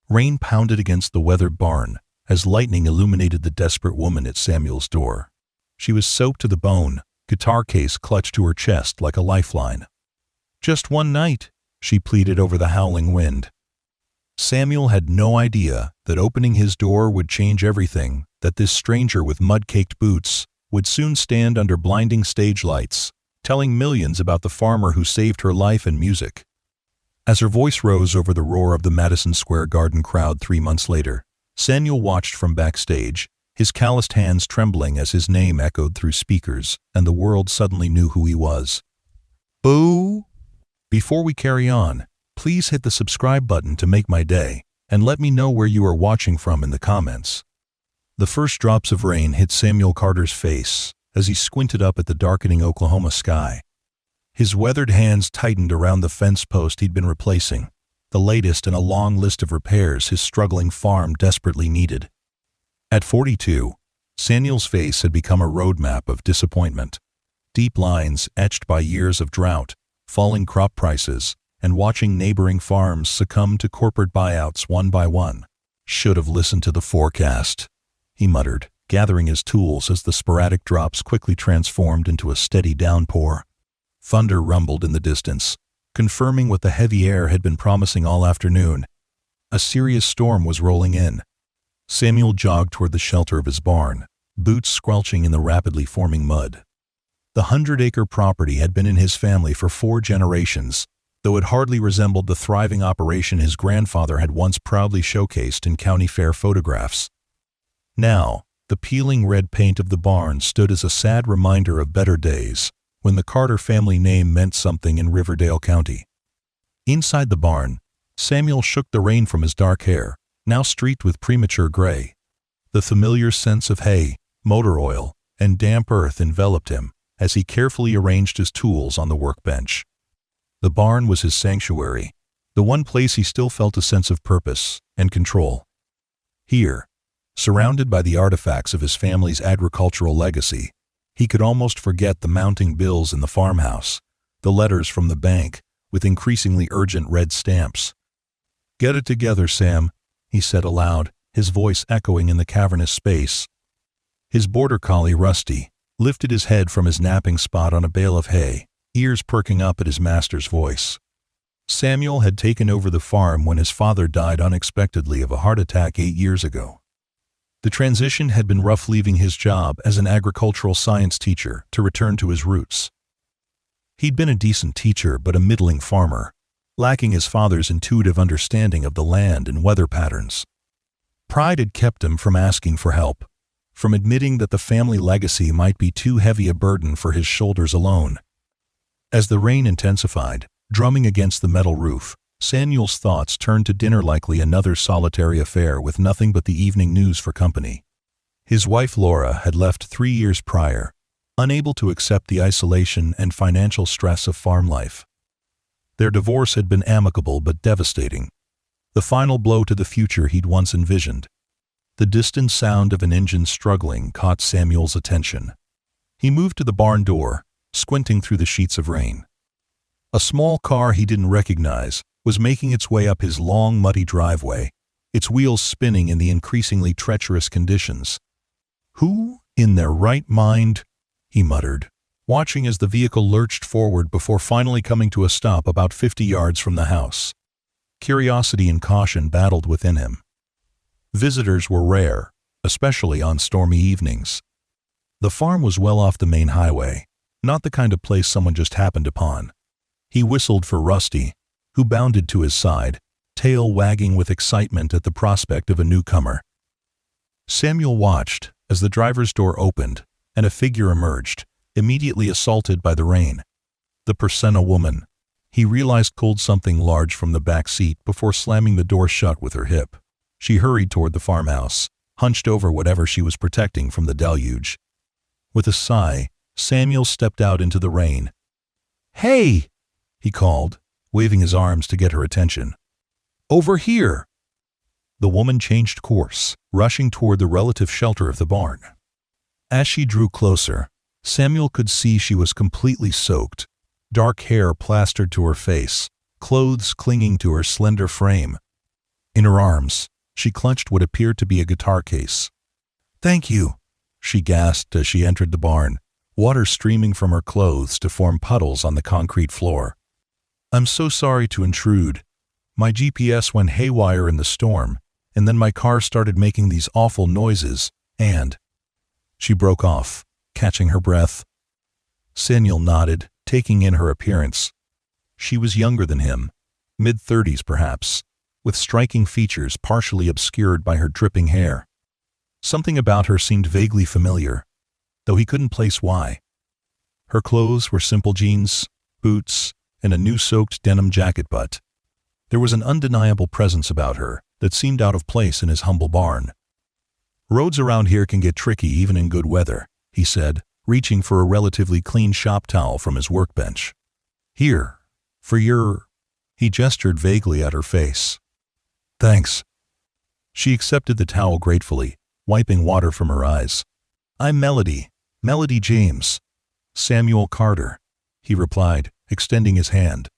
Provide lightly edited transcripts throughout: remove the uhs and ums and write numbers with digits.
Rain pounded against the weathered barn as lightning illuminated the desperate woman at Samuel's door. She was soaked to the bone, guitar case clutched to her chest like a lifeline. "Just one night," she pleaded over the howling wind. Samuel had no idea that opening his door would change everything, that this stranger with mud-caked boots would soon stand under blinding stage lights, telling millions about the farmer who saved her life and music. As her voice rose over the roar of the Madison Square Garden crowd 3 months later, Samuel watched from backstage, his calloused hands trembling as his name echoed through speakers, and the world suddenly knew who he was. Boo! Before we carry on, please hit the subscribe button to make my day, and let me know where you are watching from in the comments. The first drops of rain hit Samuel Carter's face as he squinted up at the darkening Oklahoma sky. His weathered hands tightened around the fence post he'd been replacing, the latest in a long list of repairs his struggling farm desperately needed. At 42, Samuel's face had become a roadmap of disappointment. Deep lines etched by years of drought, falling crop prices, and watching neighboring farms succumb to corporate buyouts one by one. "Should have listened to the forecast," he muttered, gathering his tools as the sporadic drops quickly transformed into a steady downpour. Thunder rumbled in the distance, confirming what the heavy air had been promising all afternoon. A serious storm was rolling in. Samuel jogged toward the shelter of his barn, boots squelching in the rapidly forming mud. The 100-acre property had been in his family for 4 generations, though it hardly resembled the thriving operation his grandfather had once proudly showcased in county fair photographs. Now, the peeling red paint of the barn stood as a sad reminder of better days, when the Carter family name meant something in Riverdale County. Inside the barn, Samuel shook the rain from his dark hair, now streaked with premature gray. The familiar scents of hay, motor oil, and damp earth enveloped him as he carefully arranged his tools on the workbench. The barn was his sanctuary, the one place he still felt a sense of purpose and control. Here, surrounded by the artifacts of his family's agricultural legacy, he could almost forget the mounting bills in the farmhouse, the letters from the bank with increasingly urgent red stamps. "Get it together, Sam," he said aloud, his voice echoing in the cavernous space. His border collie, Rusty, lifted his head from his napping spot on a bale of hay, ears perking up at his master's voice. Samuel had taken over the farm when his father died unexpectedly of a heart attack 8 years ago. The transition had been rough, leaving his job as an agricultural science teacher to return to his roots. He'd been a decent teacher but a middling farmer, lacking his father's intuitive understanding of the land and weather patterns. Pride had kept him from asking for help, from admitting that the family legacy might be too heavy a burden for his shoulders alone. As the rain intensified, drumming against the metal roof, Samuel's thoughts turned to dinner, likely another solitary affair with nothing but the evening news for company. His wife Laura had left 3 years prior, unable to accept the isolation and financial stress of farm life. Their divorce had been amicable but devastating, the final blow to the future he'd once envisioned. The distant sound of an engine struggling caught Samuel's attention. He moved to the barn door, squinting through the sheets of rain. A small car he didn't recognize was making its way up his long, muddy driveway, its wheels spinning in the increasingly treacherous conditions. "Who in their right mind?" he muttered, watching as the vehicle lurched forward before finally coming to a stop about 50 yards from the house. Curiosity and caution battled within him. Visitors were rare, especially on stormy evenings. The farm was well off the main highway, not the kind of place someone just happened upon. He whistled for Rusty, who bounded to his side, tail wagging with excitement at the prospect of a newcomer. Samuel watched as the driver's door opened and a figure emerged, immediately assaulted by the rain. The Percena woman. He realized pulled something large from the back seat before slamming the door shut with her hip. She hurried toward the farmhouse, hunched over whatever she was protecting from the deluge. With a sigh, Samuel stepped out into the rain. "Hey!" he called, waving his arms to get her attention. "Over here!" The woman changed course, rushing toward the relative shelter of the barn. As she drew closer, Samuel could see she was completely soaked, dark hair plastered to her face, clothes clinging to her slender frame. In her arms, she clutched what appeared to be a guitar case. "Thank you," she gasped as she entered the barn, water streaming from her clothes to form puddles on the concrete floor. "I'm so sorry to intrude. My GPS went haywire in the storm, and then my car started making these awful noises, and—" She broke off, catching her breath. Samuel nodded, taking in her appearance. She was younger than him, mid-30s perhaps, with striking features partially obscured by her dripping hair. Something about her seemed vaguely familiar, though he couldn't place why. Her clothes were simple jeans, boots, and a new soaked denim jacket, but there was an undeniable presence about her that seemed out of place in his humble barn. "Roads around here can get tricky even in good weather," he said, reaching for a relatively clean shop towel from his workbench. "Here, for your—" He gestured vaguely at her face. "Thanks." She accepted the towel gratefully, wiping water from her eyes. "I'm Melody James. Samuel Carter," he replied, extending his hand.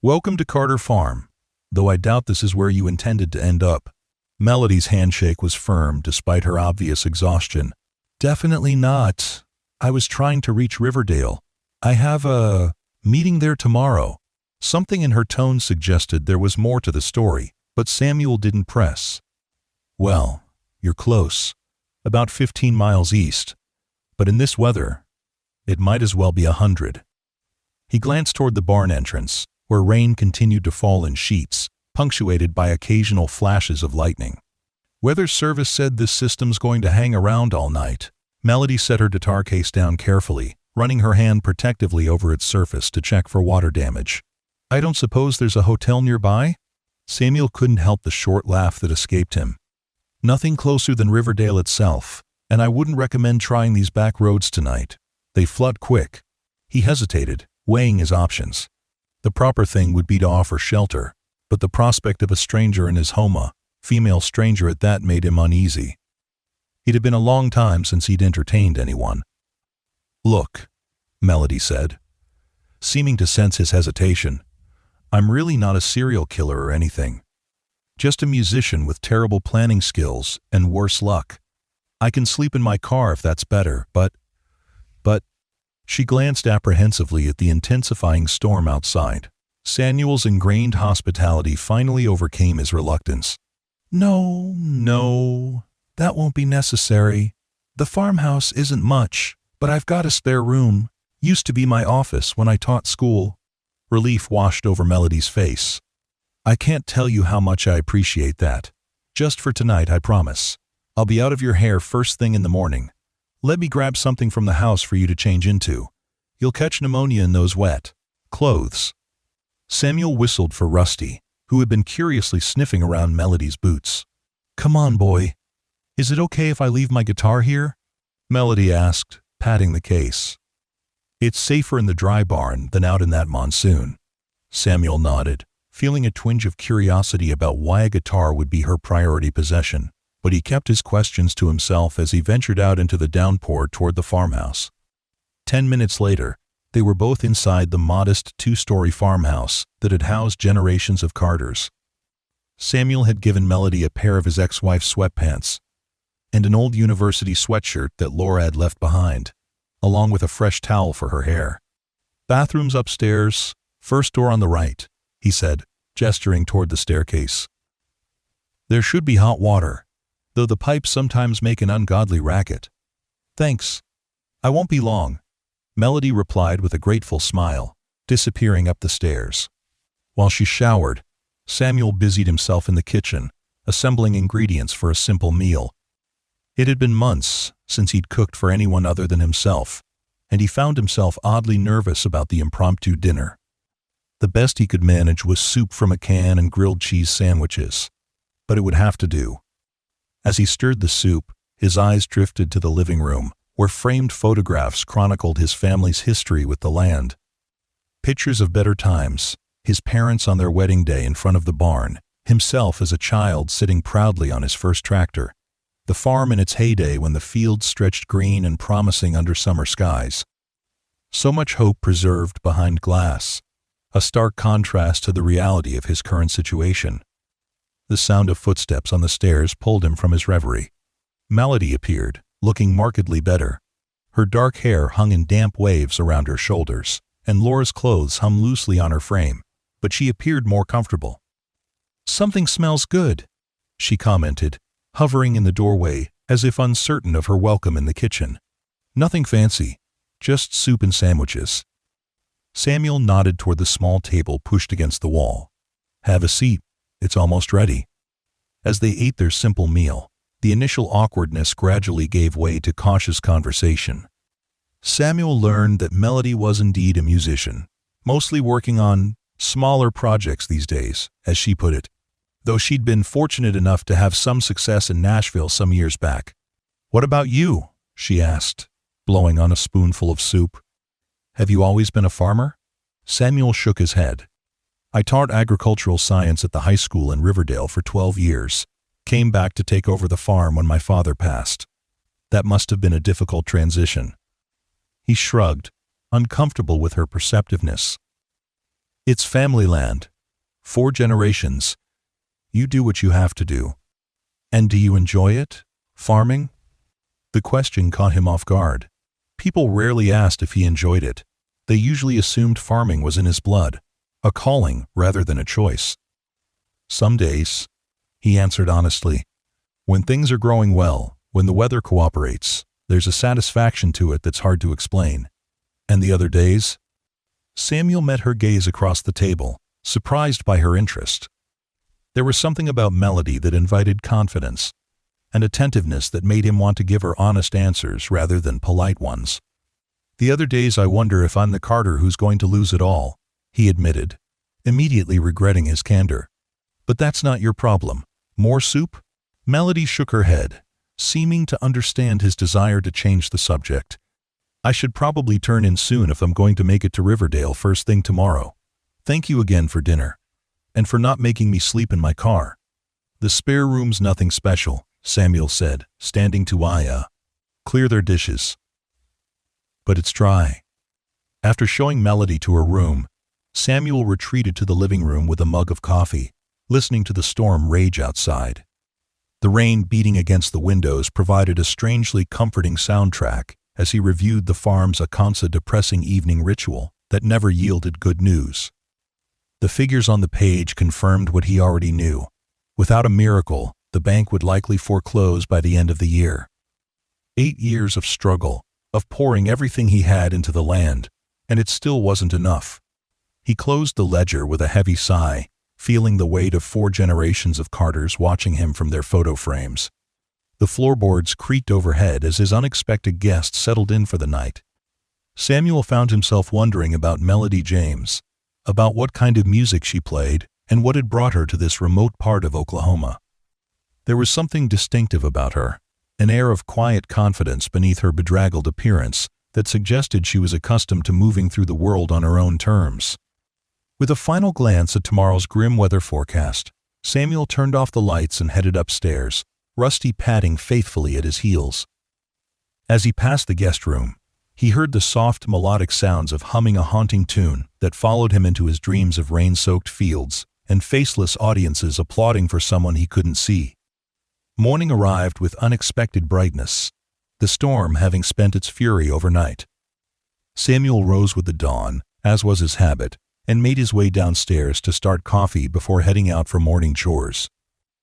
"Welcome to Carter Farm, though I doubt this is where you intended to end up." Melody's handshake was firm despite her obvious exhaustion. "Definitely not. I was trying to reach Riverdale. I have a meeting there tomorrow." Something in her tone suggested there was more to the story, but Samuel didn't press. "Well, you're close. About 15 miles east. But in this weather, it might as well be 100. He glanced toward the barn entrance, where rain continued to fall in sheets, punctuated by occasional flashes of lightning. "Weather service said this system's going to hang around all night." Melody set her guitar case down carefully, running her hand protectively over its surface to check for water damage. "I don't suppose there's a hotel nearby?" Samuel couldn't help the short laugh that escaped him. "Nothing closer than Riverdale itself, and I wouldn't recommend trying these back roads tonight. They flood quick." He hesitated, weighing his options. The proper thing would be to offer shelter, but the prospect of a stranger in his home, a female stranger at that, made him uneasy. It had been a long time since he'd entertained anyone. "Look," Melody said, seeming to sense his hesitation, "I'm really not a serial killer or anything. Just a musician with terrible planning skills and worse luck. I can sleep in my car if that's better, but—" She glanced apprehensively at the intensifying storm outside. Samuel's ingrained hospitality finally overcame his reluctance. No, that won't be necessary. The farmhouse isn't much, but I've got a spare room. Used to be my office when I taught school." Relief washed over Melody's face. "I can't tell you how much I appreciate that. Just for tonight, I promise. I'll be out of your hair first thing in the morning. Let me grab something from the house for you to change into. You'll catch pneumonia in those wet clothes." Samuel whistled for Rusty, who had been curiously sniffing around Melody's boots. "Come on, boy. Is it okay if I leave my guitar here?" Melody asked, patting the case. "It's safer in the dry barn than out in that monsoon." Samuel nodded, feeling a twinge of curiosity about why a guitar would be her priority possession, but he kept his questions to himself as he ventured out into the downpour toward the farmhouse. 10 minutes later, they were both inside the modest 2-story farmhouse that had housed generations of Carters. Samuel had given Melody a pair of his ex-wife's sweatpants and an old university sweatshirt that Laura had left behind, along with a fresh towel for her hair. "Bathrooms upstairs, first door on the right," he said, gesturing toward the staircase. "There should be hot water, though the pipes sometimes make an ungodly racket." "Thanks. I won't be long," Melody replied with a grateful smile, disappearing up the stairs. While she showered, Samuel busied himself in the kitchen, assembling ingredients for a simple meal. It had been months since he'd cooked for anyone other than himself, and he found himself oddly nervous about the impromptu dinner. The best he could manage was soup from a can and grilled cheese sandwiches, but it would have to do. As he stirred the soup, his eyes drifted to the living room, where framed photographs chronicled his family's history with the land. Pictures of better times, his parents on their wedding day in front of the barn, himself as a child sitting proudly on his first tractor, the farm in its heyday when the fields stretched green and promising under summer skies. So much hope preserved behind glass, a stark contrast to the reality of his current situation. The sound of footsteps on the stairs pulled him from his reverie. Melody appeared, looking markedly better. Her dark hair hung in damp waves around her shoulders, and Laura's clothes hung loosely on her frame, but she appeared more comfortable. "Something smells good," she commented, hovering in the doorway as if uncertain of her welcome in the kitchen. "Nothing fancy, just soup and sandwiches." Samuel nodded toward the small table pushed against the wall. "Have a seat, it's almost ready." As they ate their simple meal, the initial awkwardness gradually gave way to cautious conversation. Samuel learned that Melody was indeed a musician, mostly working on smaller projects these days, as she put it, though she'd been fortunate enough to have some success in Nashville some years back. "What about you?" she asked, blowing on a spoonful of soup. "Have you always been a farmer?" Samuel shook his head. "I taught agricultural science at the high school in Riverdale for 12 years, came back to take over the farm when my father passed. That must have been a difficult transition." He shrugged, uncomfortable with her perceptiveness. "It's family land. 4 generations. You do what you have to do." "And do you enjoy it? Farming?" The question caught him off guard. People rarely asked if he enjoyed it. They usually assumed farming was in his blood, a calling rather than a choice. "Some days," he answered honestly. "When things are growing well, when the weather cooperates, there's a satisfaction to it that's hard to explain. And the other days?" Samuel met her gaze across the table, surprised by her interest. There was something about Melody that invited confidence, and attentiveness that made him want to give her honest answers rather than polite ones. "The other days I wonder if I'm the Carter who's going to lose it all," he admitted, immediately regretting his candor. "But that's not your problem. More soup?" Melody shook her head, seeming to understand his desire to change the subject. "I should probably turn in soon if I'm going to make it to Riverdale first thing tomorrow. Thank you again for dinner. And for not making me sleep in my car." "The spare room's nothing special," Samuel said, standing to clear their dishes. "But it's dry." After showing Melody to her room, Samuel retreated to the living room with a mug of coffee, listening to the storm rage outside. The rain beating against the windows provided a strangely comforting soundtrack as he reviewed the farm's depressing evening ritual that never yielded good news. The figures on the page confirmed what he already knew. Without a miracle, the bank would likely foreclose by the end of the year. 8 years of struggle, of pouring everything he had into the land, and it still wasn't enough. He closed the ledger with a heavy sigh, feeling the weight of 4 generations of Carters watching him from their photo frames. The floorboards creaked overhead as his unexpected guest settled in for the night. Samuel found himself wondering about Melody James, about what kind of music she played, and what had brought her to this remote part of Oklahoma. There was something distinctive about her, an air of quiet confidence beneath her bedraggled appearance that suggested she was accustomed to moving through the world on her own terms. With a final glance at tomorrow's grim weather forecast, Samuel turned off the lights and headed upstairs, Rusty padding faithfully at his heels. As he passed the guest room, he heard the soft melodic sounds of humming a haunting tune that followed him into his dreams of rain-soaked fields and faceless audiences applauding for someone he couldn't see. Morning arrived with unexpected brightness, the storm having spent its fury overnight. Samuel rose with the dawn, as was his habit, and made his way downstairs to start coffee before heading out for morning chores.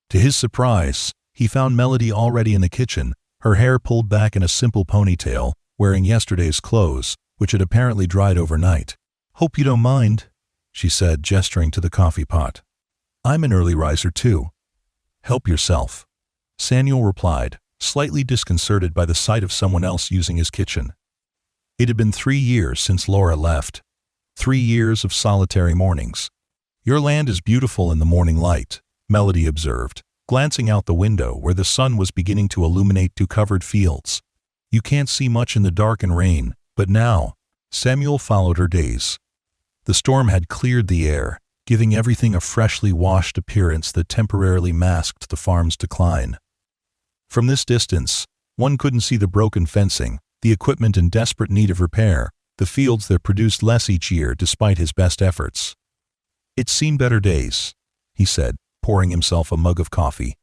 To his surprise, he found Melody already in the kitchen, her hair pulled back in a simple ponytail, wearing yesterday's clothes, which had apparently dried overnight. "Hope you don't mind," she said, gesturing to the coffee pot. "I'm an early riser too." "Help yourself," Samuel replied, slightly disconcerted by the sight of someone else using his kitchen. It had been 3 years since Laura left. 3 years of solitary mornings. "Your land is beautiful in the morning light," Melody observed, glancing out the window where the sun was beginning to illuminate dew-covered fields. "You can't see much in the dark and rain, but now," Samuel followed her gaze. The storm had cleared the air, giving everything a freshly washed appearance that temporarily masked the farm's decline. From this distance, one couldn't see the broken fencing, the equipment in desperate need of repair, the fields that produced less each year despite his best efforts. "It's seen better days," he said, pouring himself a mug of coffee.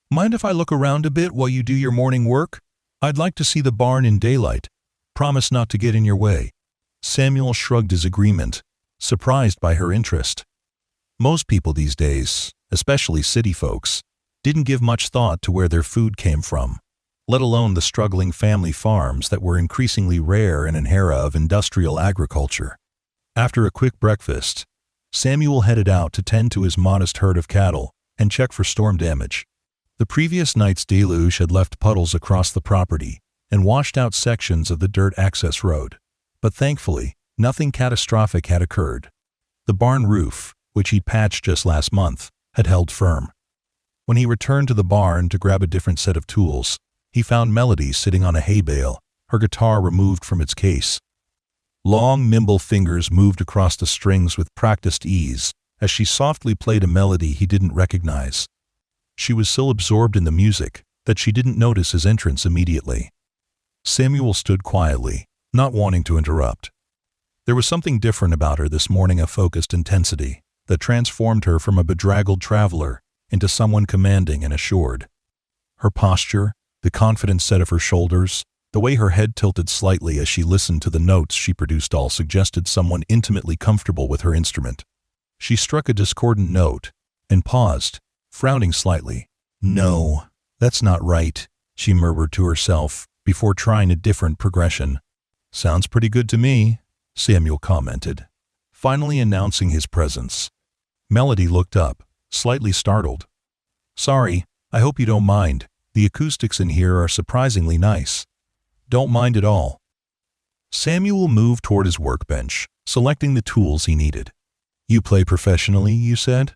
"Mind if I look around a bit while you do your morning work? I'd like to see the barn in daylight. Promise not to get in your way." Samuel shrugged his agreement, surprised by her interest. Most people these days, especially city folks, didn't give much thought to where their food came from, let alone the struggling family farms that were increasingly rare in an era of industrial agriculture. After a quick breakfast, Samuel headed out to tend to his modest herd of cattle and check for storm damage. The previous night's deluge had left puddles across the property and washed out sections of the dirt access road, but thankfully, nothing catastrophic had occurred. The barn roof, which he'd patched just last month, had held firm. When he returned to the barn to grab a different set of tools, he found Melody sitting on a hay bale, her guitar removed from its case. Long, nimble fingers moved across the strings with practiced ease as she softly played a melody he didn't recognize. She was so absorbed in the music that she didn't notice his entrance immediately. Samuel stood quietly, not wanting to interrupt. There was something different about her this morning, a focused intensity that transformed her from a bedraggled traveler into someone commanding and assured. Her posture, the confident set of her shoulders, the way her head tilted slightly as she listened to the notes she produced all suggested someone intimately comfortable with her instrument. She struck a discordant note and paused, frowning slightly. "No, that's not right," she murmured to herself before trying a different progression. "Sounds pretty good to me," Samuel commented, finally announcing his presence. Melody looked up, slightly startled. "Sorry, I hope you don't mind. The acoustics in here are surprisingly nice." "Don't mind at all." Samuel moved toward his workbench, selecting the tools he needed. "You play professionally, you said?"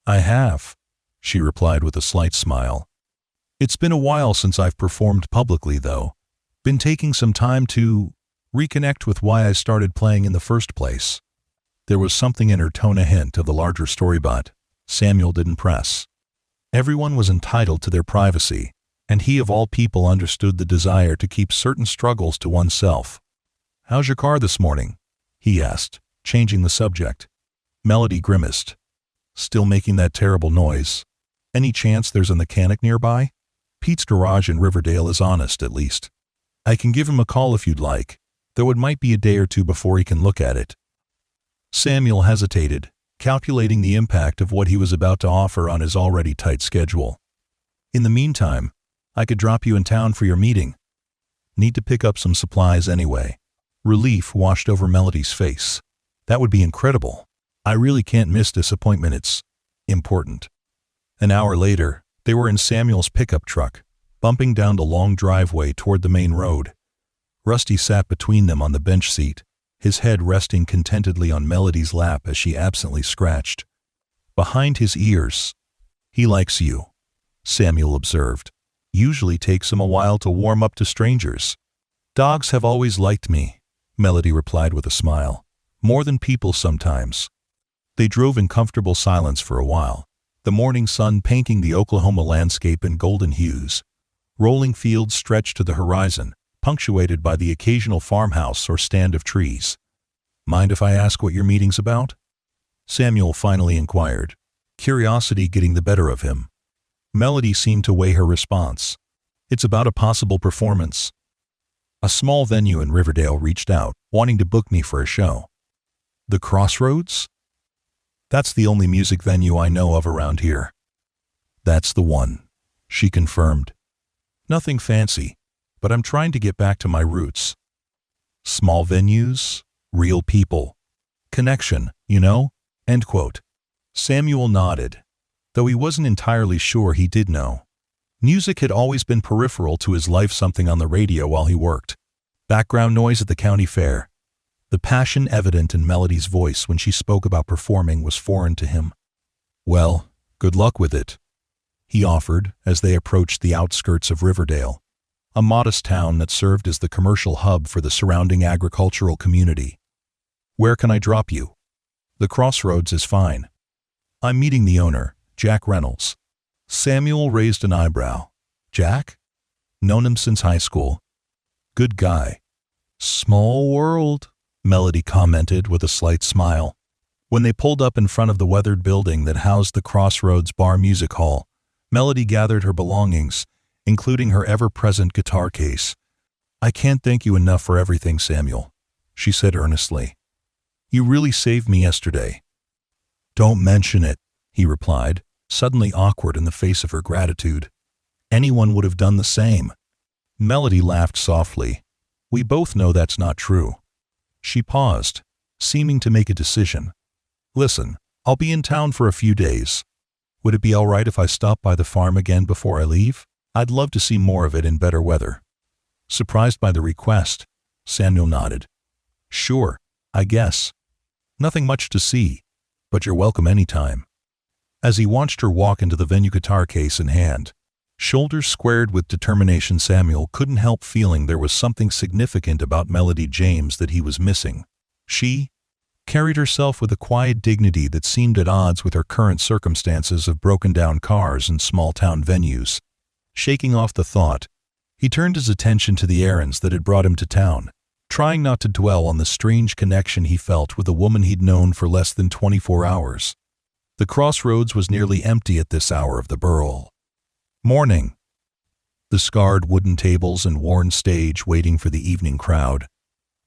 "I have," she replied with a slight smile. "It's been a while since I've performed publicly, though. Been taking some time to reconnect with why I started playing in the first place." There was something in her tone, a hint of the larger story, but Samuel didn't press. Everyone was entitled to their privacy, and he of all people understood the desire to keep certain struggles to oneself. "How's your car this morning?" he asked, changing the subject. Melody grimaced. "Still making that terrible noise. Any chance there's a mechanic nearby? Pete's garage in Riverdale is honest, at least. I can give him a call if you'd like, though it might be a day or two before he can look at it." Samuel hesitated, calculating the impact of what he was about to offer on his already tight schedule. "In the meantime, I could drop you in town for your meeting. Need to pick up some supplies anyway." Relief washed over Melody's face. "That would be incredible. I really can't miss this appointment. It's important." An hour later, they were in Samuel's pickup truck, bumping down the long driveway toward the main road. Rusty sat between them on the bench seat, his head resting contentedly on Melody's lap as she absently scratched behind his ears. "He likes you," Samuel observed. "Usually takes him a while to warm up to strangers." "Dogs have always liked me," Melody replied with a smile. "More than people sometimes." They drove in comfortable silence for a while, the morning sun painting the Oklahoma landscape in golden hues. Rolling fields stretched to the horizon, punctuated by the occasional farmhouse or stand of trees. "Mind if I ask what your meeting's about?" Samuel finally inquired, curiosity getting the better of him. Melody seemed to weigh her response. "It's about a possible performance. A small venue in Riverdale reached out, wanting to book me for a show." "The Crossroads?" "That's the only music venue I know of around here." "That's the one," she confirmed. "Nothing fancy, but I'm trying to get back to my roots. Small venues, real people. Connection, you know?" End quote. Samuel nodded, though he wasn't entirely sure he did know. Music had always been peripheral to his life, something on the radio while he worked. Background noise at the county fair. The passion evident in Melody's voice when she spoke about performing was foreign to him. "Well, good luck with it," he offered as they approached the outskirts of Riverdale, a modest town that served as the commercial hub for the surrounding agricultural community. "Where can I drop you?" "The Crossroads is fine. I'm meeting the owner, Jack Reynolds." Samuel raised an eyebrow. "Jack? Known him since high school. Good guy." "Small world," Melody commented with a slight smile. When they pulled up in front of the weathered building that housed the Crossroads Bar Music Hall, Melody gathered her belongings, including her ever-present guitar case. "I can't thank you enough for everything, Samuel," she said earnestly. "You really saved me yesterday." "Don't mention it," he replied, suddenly awkward in the face of her gratitude. "Anyone would have done the same." Melody laughed softly. "We both know that's not true." She paused, seeming to make a decision. "Listen, I'll be in town for a few days. Would it be all right if I stop by the farm again before I leave? I'd love to see more of it in better weather." Surprised by the request, Samuel nodded. "Sure, I guess. Nothing much to see, but you're welcome anytime." As he watched her walk into the venue, guitar case in hand, shoulders squared with determination, Samuel couldn't help feeling there was something significant about Melody James that he was missing. She carried herself with a quiet dignity that seemed at odds with her current circumstances of broken-down cars and small-town venues. Shaking off the thought, he turned his attention to the errands that had brought him to town, trying not to dwell on the strange connection he felt with a woman he'd known for less than 24 hours. The Crossroads was nearly empty at this hour of the borough morning. The scarred wooden tables and worn stage waiting for the evening crowd.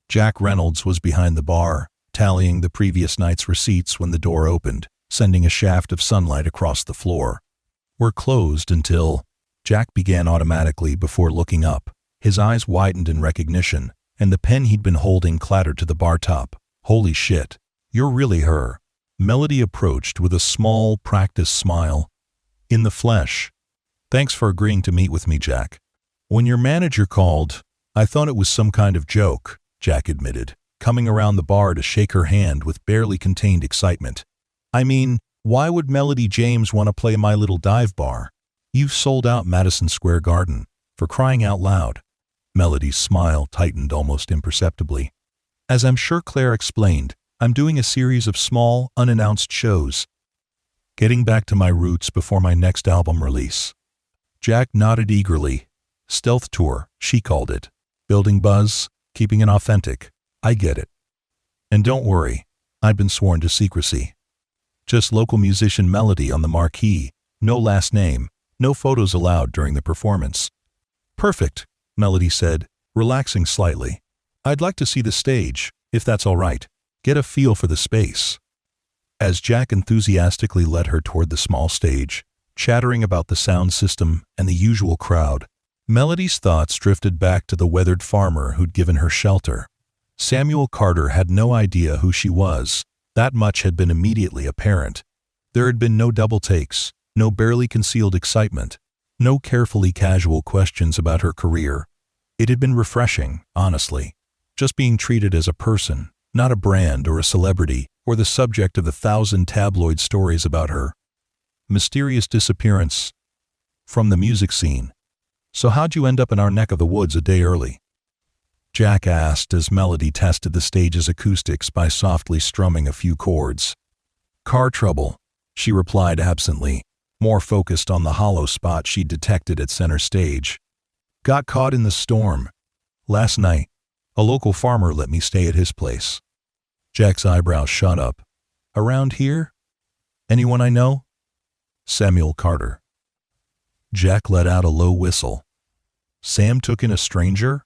Jack Reynolds was behind the bar, tallying the previous night's receipts when the door opened, sending a shaft of sunlight across the floor. "We're closed until—" Jack began automatically before looking up. His eyes widened in recognition, and the pen he'd been holding clattered to the bar top. "Holy shit, you're really her." Melody approached with a small, practiced smile. "In the flesh. Thanks for agreeing to meet with me, Jack. When your manager called, I thought it was some kind of joke," Jack admitted, coming around the bar to shake her hand with barely contained excitement. "I mean, why would Melody James want to play my little dive bar? You've sold out Madison Square Garden, for crying out loud." Melody's smile tightened almost imperceptibly. "As I'm sure Claire explained, I'm doing a series of small, unannounced shows. Getting back to my roots before my next album release." Jack nodded eagerly. "Stealth tour," she called it. "Building buzz, keeping it authentic. I get it. And don't worry, I've been sworn to secrecy. Just local musician Melody on the marquee, no last name, no photos allowed during the performance." "Perfect," Melody said, relaxing slightly. "I'd like to see the stage, if that's all right. Get a feel for the space." As Jack enthusiastically led her toward the small stage, chattering about the sound system and the usual crowd, Melody's thoughts drifted back to the weathered farmer who'd given her shelter. Samuel Carter had no idea who she was. That much had been immediately apparent. There had been no double takes, no barely concealed excitement, no carefully casual questions about her career. It had been refreshing, honestly, just being treated as a person, not a brand or a celebrity, or the subject of 1,000 tabloid stories about her. Mysterious disappearance from the music scene. "So how'd you end up in our neck of the woods a day early?" Jack asked as Melody tested the stage's acoustics by softly strumming a few chords. "Car trouble," she replied absently, more focused on the hollow spot she'd detected at center stage. "Got caught in the storm. Last night, a local farmer let me stay at his place." Jack's eyebrows shot up. "Around here? Anyone I know?" "Samuel Carter." Jack let out a low whistle. "Sam took in a stranger?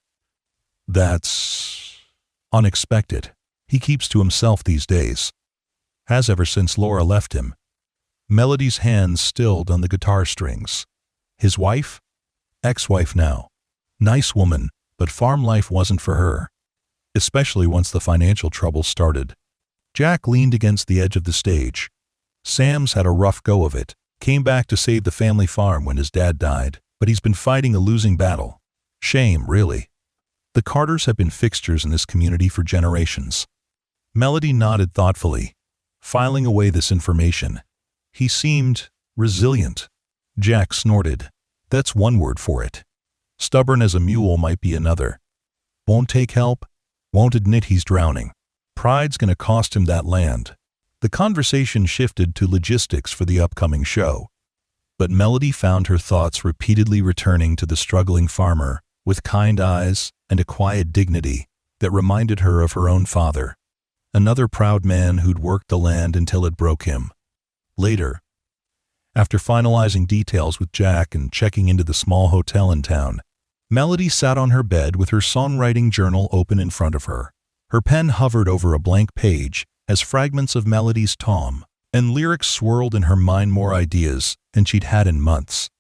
That's unexpected. He keeps to himself these days. Has ever since Laura left him." Melody's hands stilled on the guitar strings. "His wife? Ex-wife now. Nice woman, but farm life wasn't for her. Especially once the financial trouble started." Jack leaned against the edge of the stage. "Sam's had a rough go of it. Came back to save the family farm when his dad died, but he's been fighting a losing battle. Shame, really. The Carters have been fixtures in this community for generations." Melody nodded thoughtfully, filing away this information. "He seemed resilient." Jack snorted. "That's one word for it. Stubborn as a mule might be another. Won't take help, won't admit he's drowning. Pride's gonna cost him that land." The conversation shifted to logistics for the upcoming show, but Melody found her thoughts repeatedly returning to the struggling farmer, with kind eyes and a quiet dignity that reminded her of her own father. Another proud man who'd worked the land until it broke him. Later, after finalizing details with Jack and checking into the small hotel in town, Melody sat on her bed with her songwriting journal open in front of her. Her pen hovered over a blank page as fragments of Melody's Tom and lyrics swirled in her mind, more ideas than she'd had in months.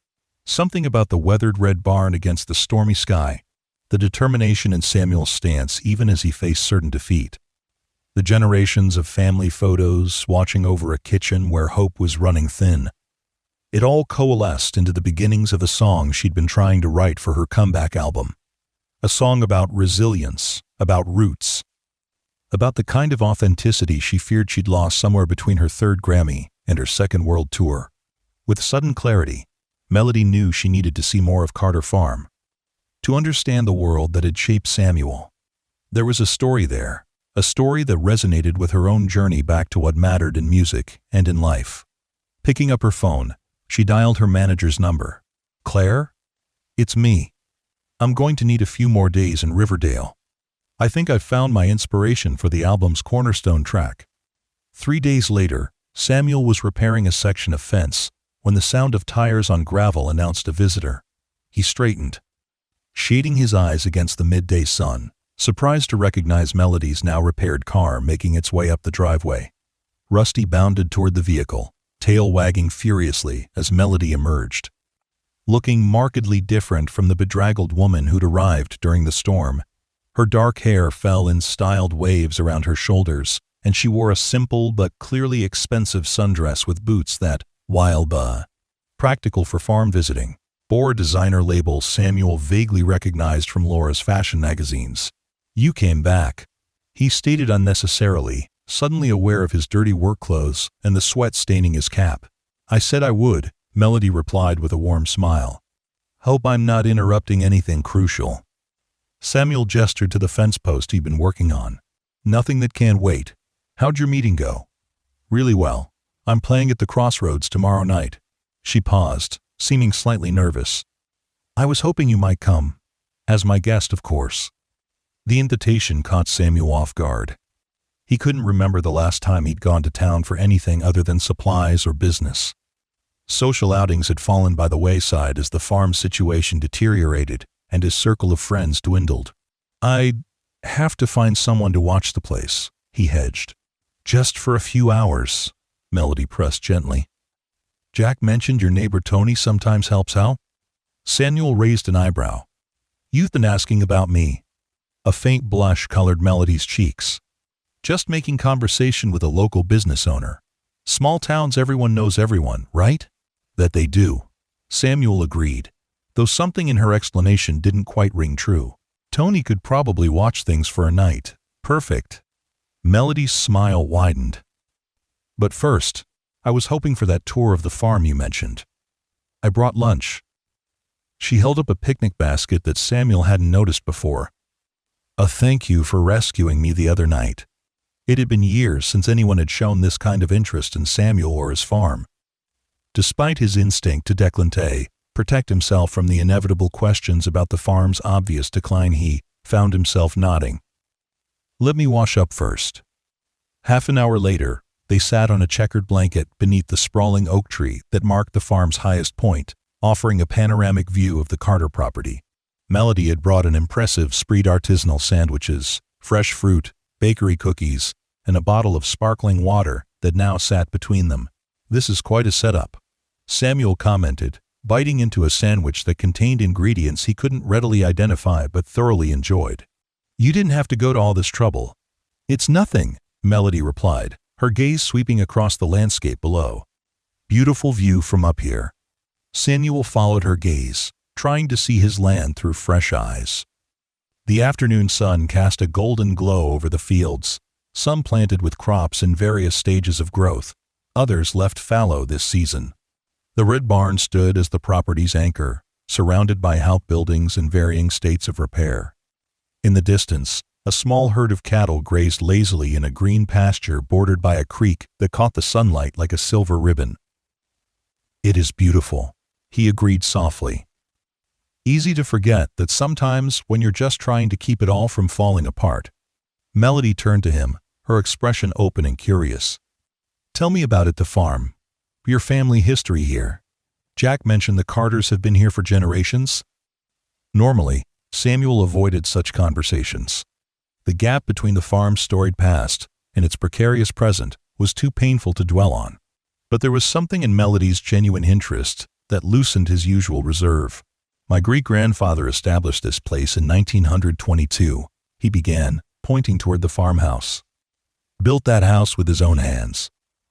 Something about the weathered red barn against the stormy sky, the determination in Samuel's stance even as he faced certain defeat, the generations of family photos watching over a kitchen where hope was running thin. It all coalesced into the beginnings of a song she'd been trying to write for her comeback album. A song about resilience, about roots, about the kind of authenticity she feared she'd lost somewhere between her third Grammy and her second world tour. With sudden clarity, Melody knew she needed to see more of Carter Farm, to understand the world that had shaped Samuel. There was a story there, a story that resonated with her own journey back to what mattered in music and in life. Picking up her phone, she dialed her manager's number. "Claire? It's me. I'm going to need a few more days in Riverdale. I think I've found my inspiration for the album's cornerstone track." 3 days later, Samuel was repairing a section of fence when the sound of tires on gravel announced a visitor. He straightened, shading his eyes against the midday sun, surprised to recognize Melody's now repaired car making its way up the driveway. Rusty bounded toward the vehicle, tail wagging furiously as Melody emerged. Looking markedly different from the bedraggled woman who'd arrived during the storm, her dark hair fell in styled waves around her shoulders, and she wore a simple but clearly expensive sundress with boots that, while practical for farm visiting, bore a designer label Samuel vaguely recognized from Laura's fashion magazines. "You came back," he stated unnecessarily, suddenly aware of his dirty work clothes and the sweat staining his cap. "I said I would," Melody replied with a warm smile. "Hope I'm not interrupting anything crucial." Samuel gestured to the fence post he'd been working on. "Nothing that can't wait. How'd your meeting go?" "Really well. I'm playing at the Crossroads tomorrow night." She paused, seeming slightly nervous. "I was hoping you might come. As my guest, of course." The invitation caught Samuel off guard. He couldn't remember the last time he'd gone to town for anything other than supplies or business. Social outings had fallen by the wayside as the farm situation deteriorated and his circle of friends dwindled. "I'd have to find someone to watch the place," he hedged. "Just for a few hours," Melody pressed gently. "Jack mentioned your neighbor Tony sometimes helps out?" Samuel raised an eyebrow. "You've been asking about me." A faint blush colored Melody's cheeks. "Just making conversation with a local business owner. Small towns, everyone knows everyone, right?" "That they do," Samuel agreed, though something in her explanation didn't quite ring true. "Tony could probably watch things for a night." "Perfect." Melody's smile widened. "But first, I was hoping for that tour of the farm you mentioned. I brought lunch." She held up a picnic basket that Samuel hadn't noticed before. "A thank you for rescuing me the other night." It had been years since anyone had shown this kind of interest in Samuel or his farm. Despite his instinct to protect himself from the inevitable questions about the farm's obvious decline, he found himself nodding. "Let me wash up first." Half an hour later, they sat on a checkered blanket beneath the sprawling oak tree that marked the farm's highest point, offering a panoramic view of the Carter property. Melody had brought an impressive spread artisanal sandwiches, fresh fruit, bakery cookies, and a bottle of sparkling water that now sat between them. "This is quite a setup," Samuel commented, biting into a sandwich that contained ingredients he couldn't readily identify but thoroughly enjoyed. "You didn't have to go to all this trouble." "It's nothing," Melody replied, her gaze sweeping across the landscape below. "Beautiful view from up here." Samuel followed her gaze, trying to see his land through fresh eyes. The afternoon sun cast a golden glow over the fields, some planted with crops in various stages of growth, others left fallow this season. The red barn stood as the property's anchor, surrounded by outbuildings in varying states of repair. In the distance, a small herd of cattle grazed lazily in a green pasture bordered by a creek that caught the sunlight like a silver ribbon. "It is beautiful," he agreed softly. Easy to forget that sometimes when you're just trying to keep it all from falling apart. Melody turned to him, her expression open and curious. "Tell me about it, the farm. Your family history here. Jack mentioned the Carters have been here for generations." Normally, Samuel avoided such conversations. The gap between the farm's storied past and its precarious present was too painful to dwell on. But there was something in Melody's genuine interest that loosened his usual reserve. "My great-grandfather established this place in 1922, he began, pointing toward the farmhouse. "Built that house with his own hands.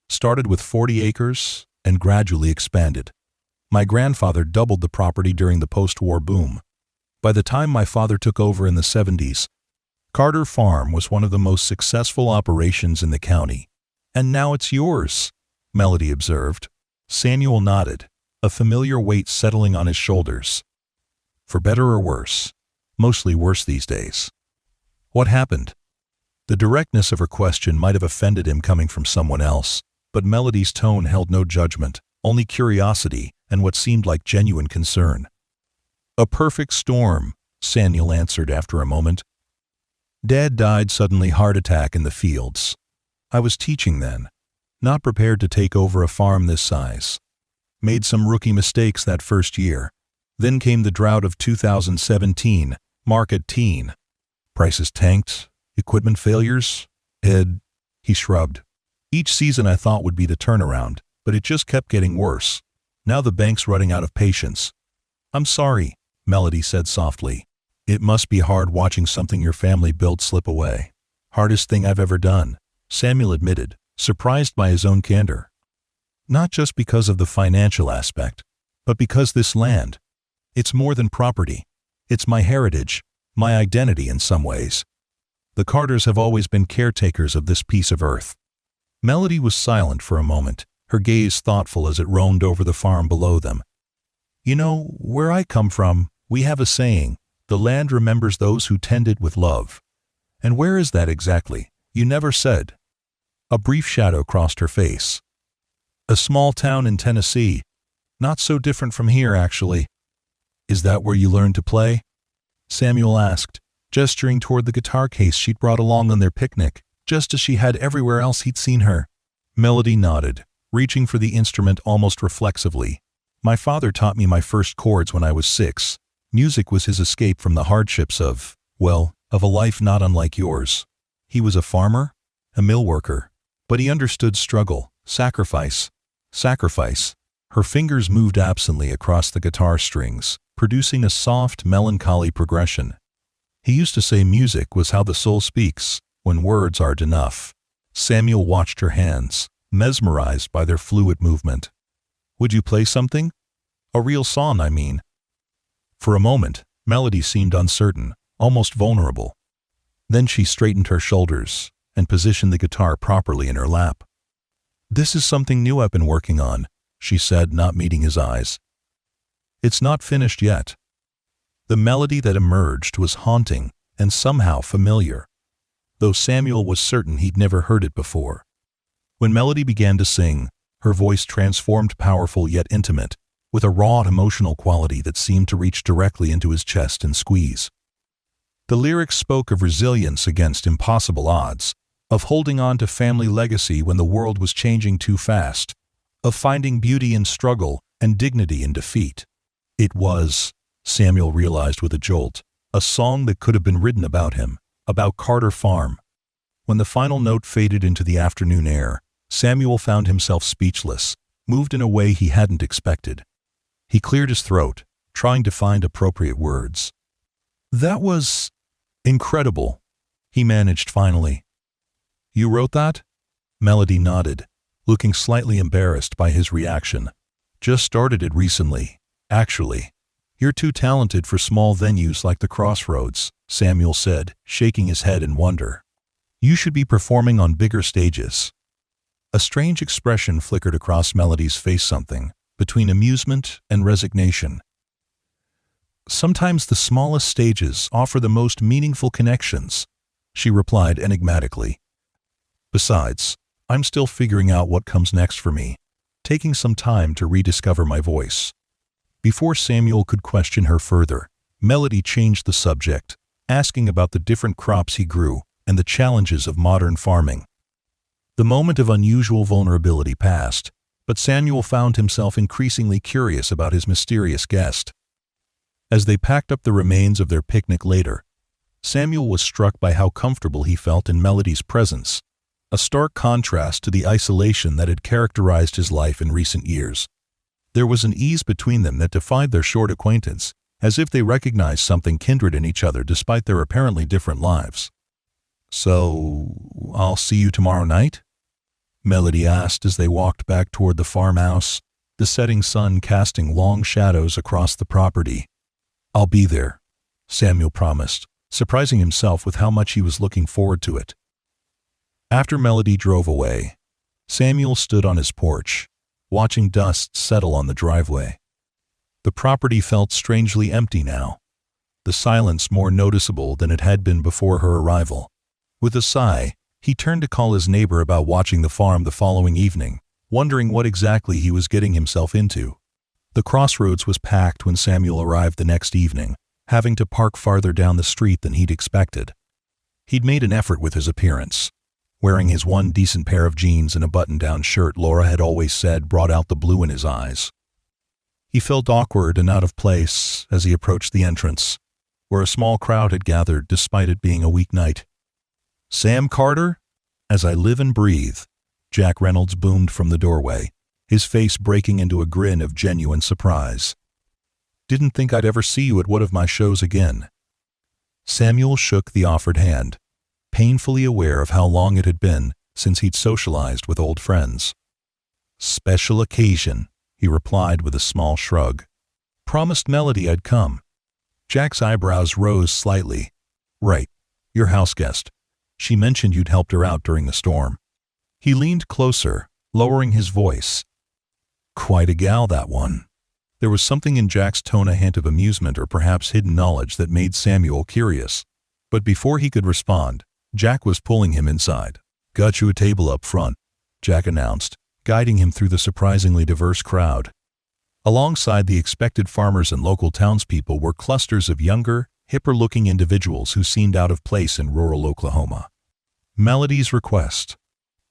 Started with 40 acres and gradually expanded. My grandfather doubled the property during the post-war boom. By the time my father took over in the 70s, Carter Farm was one of the most successful operations in the county. And now it's yours," Melody observed. Samuel nodded, a familiar weight settling on his shoulders. "For better or worse? Mostly worse these days." "What happened?" The directness of her question might have offended him coming from someone else, but Melody's tone held no judgment, only curiosity and what seemed like genuine concern. "A perfect storm," Samuel answered after a moment. "Dad died suddenly, heart attack in the fields. I was teaching then, not prepared to take over a farm this size. Made some rookie mistakes that first year. Then came the drought of 2017, market teen. Prices tanked, equipment failures. He shrugged. Each season I thought would be the turnaround, but it just kept getting worse. Now the bank's running out of patience." "I'm sorry," Melody said softly. "It must be hard watching something your family built slip away." "Hardest thing I've ever done," Samuel admitted, surprised by his own candor. "Not just because of the financial aspect, but because this land, it's more than property. It's my heritage, my identity in some ways. The Carters have always been caretakers of this piece of earth." Melody was silent for a moment, her gaze thoughtful as it roamed over the farm below them. "You know, where I come from, we have a saying, 'The land remembers those who tend it with love.' And where is that exactly? You never said." A brief shadow crossed her face. "A small town in Tennessee. Not so different from here, actually." "Is that where you learned to play?" Samuel asked, gesturing toward the guitar case she'd brought along on their picnic, just as she had everywhere else he'd seen her. Melody nodded, reaching for the instrument almost reflexively. "My father taught me my first chords when I was 6. Music was his escape from the hardships of a life not unlike yours. He was a farmer, a mill worker, but he understood struggle, sacrifice. Her fingers moved absently across the guitar strings, producing a soft, melancholy progression. "He used to say music was how the soul speaks, when words aren't enough." Samuel watched her hands, mesmerized by their fluid movement. "Would you play something? A real song, I mean." For a moment, Melody seemed uncertain, almost vulnerable. Then she straightened her shoulders and positioned the guitar properly in her lap. "This is something new I've been working on," she said, not meeting his eyes. "It's not finished yet." The melody that emerged was haunting and somehow familiar, though Samuel was certain he'd never heard it before. When Melody began to sing, her voice transformed, powerful yet intimate, with a raw emotional quality that seemed to reach directly into his chest and squeeze. The lyrics spoke of resilience against impossible odds, of holding on to family legacy when the world was changing too fast, of finding beauty in struggle and dignity in defeat. It was, Samuel realized with a jolt, a song that could have been written about him, about Carter Farm. When the final note faded into the afternoon air, Samuel found himself speechless, moved in a way he hadn't expected. He cleared his throat, trying to find appropriate words. "That was incredible," he managed finally. "You wrote that?" Melody nodded, looking slightly embarrassed by his reaction. "Just started it recently, actually." "You're too talented for small venues like the Crossroads," Samuel said, shaking his head in wonder. "You should be performing on bigger stages." A strange expression flickered across Melody's face, something between amusement and resignation. "Sometimes the smallest stages offer the most meaningful connections," she replied enigmatically. "Besides, I'm still figuring out what comes next for me, taking some time to rediscover my voice." Before Samuel could question her further, Melody changed the subject, asking about the different crops he grew and the challenges of modern farming. The moment of unusual vulnerability passed, but Samuel found himself increasingly curious about his mysterious guest. As they packed up the remains of their picnic later, Samuel was struck by how comfortable he felt in Melody's presence, a stark contrast to the isolation that had characterized his life in recent years. There was an ease between them that defied their short acquaintance, as if they recognized something kindred in each other despite their apparently different lives. "So, I'll see you tomorrow night?" Melody asked as they walked back toward the farmhouse, the setting sun casting long shadows across the property. "I'll be there," Samuel promised, surprising himself with how much he was looking forward to it. After Melody drove away, Samuel stood on his porch, watching dust settle on the driveway. The property felt strangely empty now, the silence more noticeable than it had been before her arrival. With a sigh, he turned to call his neighbor about watching the farm the following evening, wondering what exactly he was getting himself into. The crossroads was packed when Samuel arrived the next evening, having to park farther down the street than he'd expected. He'd made an effort with his appearance. Wearing his one decent pair of jeans and a button-down shirt Laura had always said brought out the blue in his eyes. He felt awkward and out of place as he approached the entrance, where a small crowd had gathered despite it being a weeknight. "Sam Carter? As I live and breathe," Jack Reynolds boomed from the doorway, his face breaking into a grin of genuine surprise. "Didn't think I'd ever see you at one of my shows again." Samuel shook the offered hand, painfully aware of how long it had been since he'd socialized with old friends. "Special occasion," he replied with a small shrug. "Promised Melody I'd come." Jack's eyebrows rose slightly. "Right, your house guest. She mentioned you'd helped her out during the storm." He leaned closer, lowering his voice. "Quite a gal, that one." There was something in Jack's tone, a hint of amusement or perhaps hidden knowledge that made Samuel curious. But before he could respond, Jack was pulling him inside. "Got you a table up front," Jack announced, guiding him through the surprisingly diverse crowd. Alongside the expected farmers and local townspeople were clusters of younger, hipper-looking individuals who seemed out of place in rural Oklahoma. Melody's request.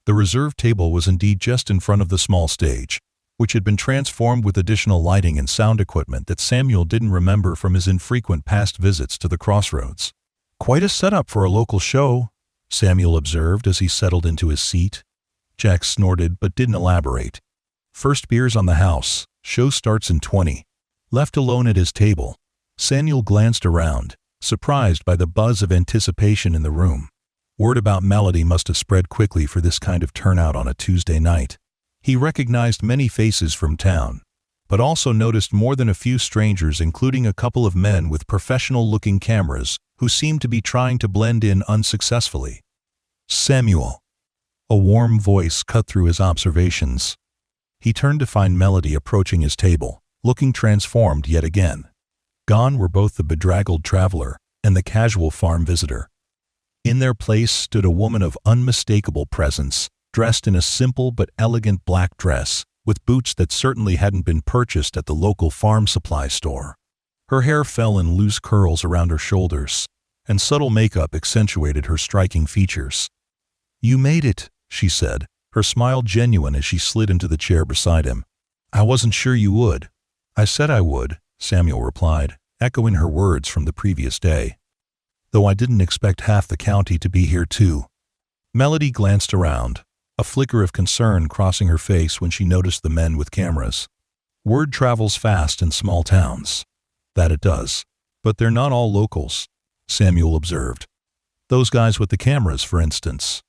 The reserved table was indeed just in front of the small stage, which had been transformed with additional lighting and sound equipment that Samuel didn't remember from his infrequent past visits to the crossroads. "Quite a setup for a local show," Samuel observed as he settled into his seat. Jack snorted but didn't elaborate. "First beers on the house. Show starts in 20. Left alone at his table, Samuel glanced around, surprised by the buzz of anticipation in the room. Word about Melody must have spread quickly for this kind of turnout on a Tuesday night. He recognized many faces from town, but also noticed more than a few strangers, including a couple of men with professional-looking cameras who seemed to be trying to blend in unsuccessfully. "Samuel." A warm voice cut through his observations. He turned to find Melody approaching his table, looking transformed yet again. Gone were both the bedraggled traveler and the casual farm visitor. In their place stood a woman of unmistakable presence, dressed in a simple but elegant black dress, with boots that certainly hadn't been purchased at the local farm supply store. Her hair fell in loose curls around her shoulders, and subtle makeup accentuated her striking features. "You made it," she said, her smile genuine as she slid into the chair beside him. "I wasn't sure you would." "I said I would," Samuel replied, echoing her words from the previous day. "Though I didn't expect half the county to be here too." Melody glanced around, a flicker of concern crossing her face when she noticed the men with cameras. "Word travels fast in small towns." "That it does. But they're not all locals," Samuel observed. "Those guys with the cameras, for instance."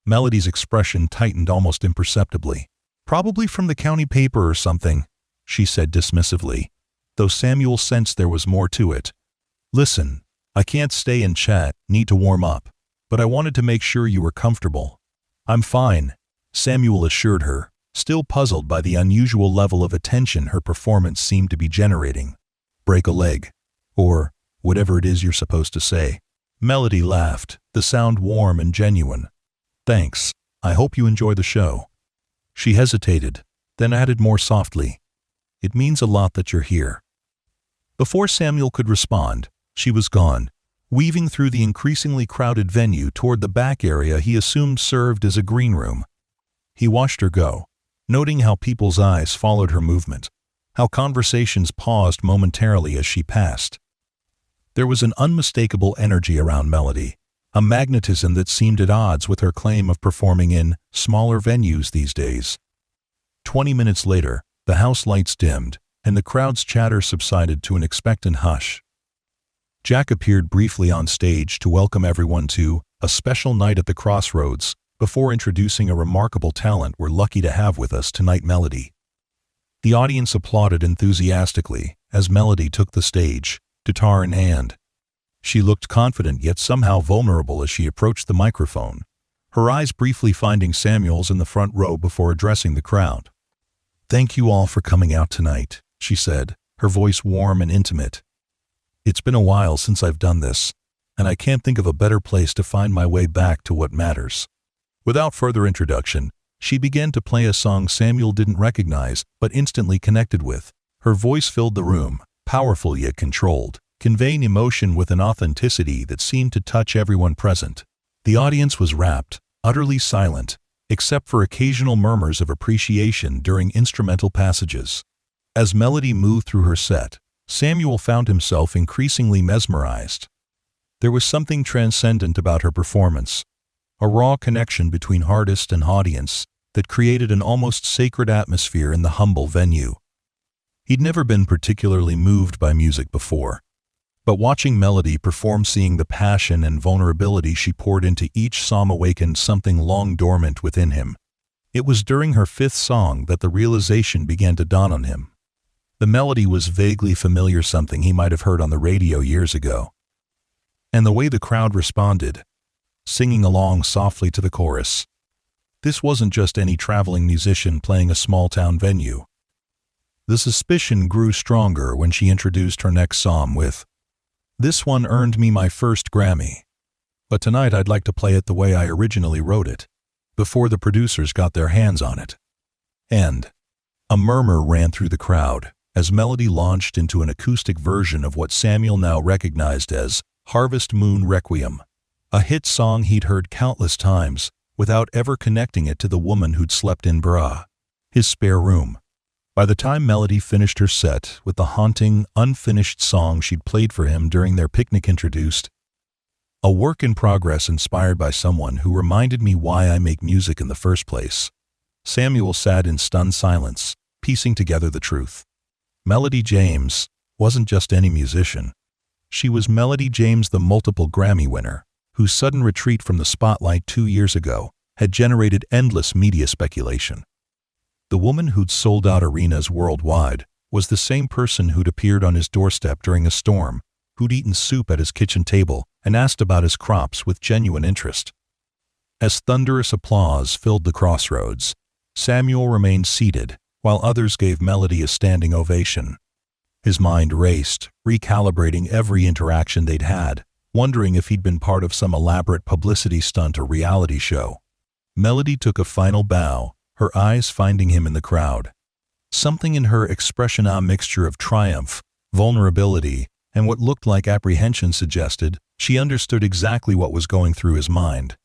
Melody's expression tightened almost imperceptibly. "Probably from the county paper or something," she said dismissively, though Samuel sensed there was more to it. "Listen, I can't stay and chat, need to warm up, but I wanted to make sure you were comfortable." "I'm fine," Samuel assured her, still puzzled by the unusual level of attention her performance seemed to be generating. "Break a leg. Or whatever it is you're supposed to say." Melody laughed, the sound warm and genuine. "Thanks. I hope you enjoy the show." She hesitated, then added more softly, "It means a lot that you're here." Before Samuel could respond, she was gone, weaving through the increasingly crowded venue toward the back area he assumed served as a green room. He watched her go, noting how people's eyes followed her movement, how conversations paused momentarily as she passed. There was an unmistakable energy around Melody, a magnetism that seemed at odds with her claim of performing in smaller venues these days. 20 minutes later, the house lights dimmed, and the crowd's chatter subsided to an expectant hush. Jack appeared briefly on stage to welcome everyone to a special night at the Crossroads before introducing a remarkable talent we're lucky to have with us tonight, Melody. The audience applauded enthusiastically as Melody took the stage, guitar in hand. She looked confident yet somehow vulnerable as she approached the microphone, her eyes briefly finding Samuel's in the front row before addressing the crowd. "Thank you all for coming out tonight," she said, her voice warm and intimate. "It's been a while since I've done this, and I can't think of a better place to find my way back to what matters." Without further introduction, she began to play a song Samuel didn't recognize but instantly connected with. Her voice filled the room, powerful yet controlled, conveying emotion with an authenticity that seemed to touch everyone present. The audience was rapt, utterly silent, except for occasional murmurs of appreciation during instrumental passages. As Melody moved through her set, Samuel found himself increasingly mesmerized. There was something transcendent about her performance, a raw connection between artist and audience that created an almost sacred atmosphere in the humble venue. He'd never been particularly moved by music before, but watching Melody perform, seeing the passion and vulnerability she poured into each song awakened something long dormant within him. It was during her fifth song that the realization began to dawn on him. The melody was vaguely familiar, something he might have heard on the radio years ago. And the way the crowd responded, singing along softly to the chorus. This wasn't just any traveling musician playing a small-town venue. The suspicion grew stronger when she introduced her next song with, "This one earned me my first Grammy, but tonight I'd like to play it the way I originally wrote it, before the producers got their hands on it." And a murmur ran through the crowd as Melody launched into an acoustic version of what Samuel now recognized as Harvest Moon Requiem, a hit song he'd heard countless times without ever connecting it to the woman who'd slept in his spare room. By the time Melody finished her set with the haunting, unfinished song she'd played for him during their picnic introduced, "A work in progress inspired by someone who reminded me why I make music in the first place," Samuel sat in stunned silence, piecing together the truth. Melody James wasn't just any musician. She was Melody James, the multiple Grammy winner, whose sudden retreat from the spotlight 2 years ago had generated endless media speculation. The woman who'd sold out arenas worldwide was the same person who'd appeared on his doorstep during a storm, who'd eaten soup at his kitchen table and asked about his crops with genuine interest. As thunderous applause filled the Crossroads, Samuel remained seated while others gave Melody a standing ovation. His mind raced, recalibrating every interaction they'd had, wondering if he'd been part of some elaborate publicity stunt or reality show. Melody took a final bow, her eyes finding him in the crowd. Something in her expression, a mixture of triumph, vulnerability, and what looked like apprehension, suggested she understood exactly what was going through his mind.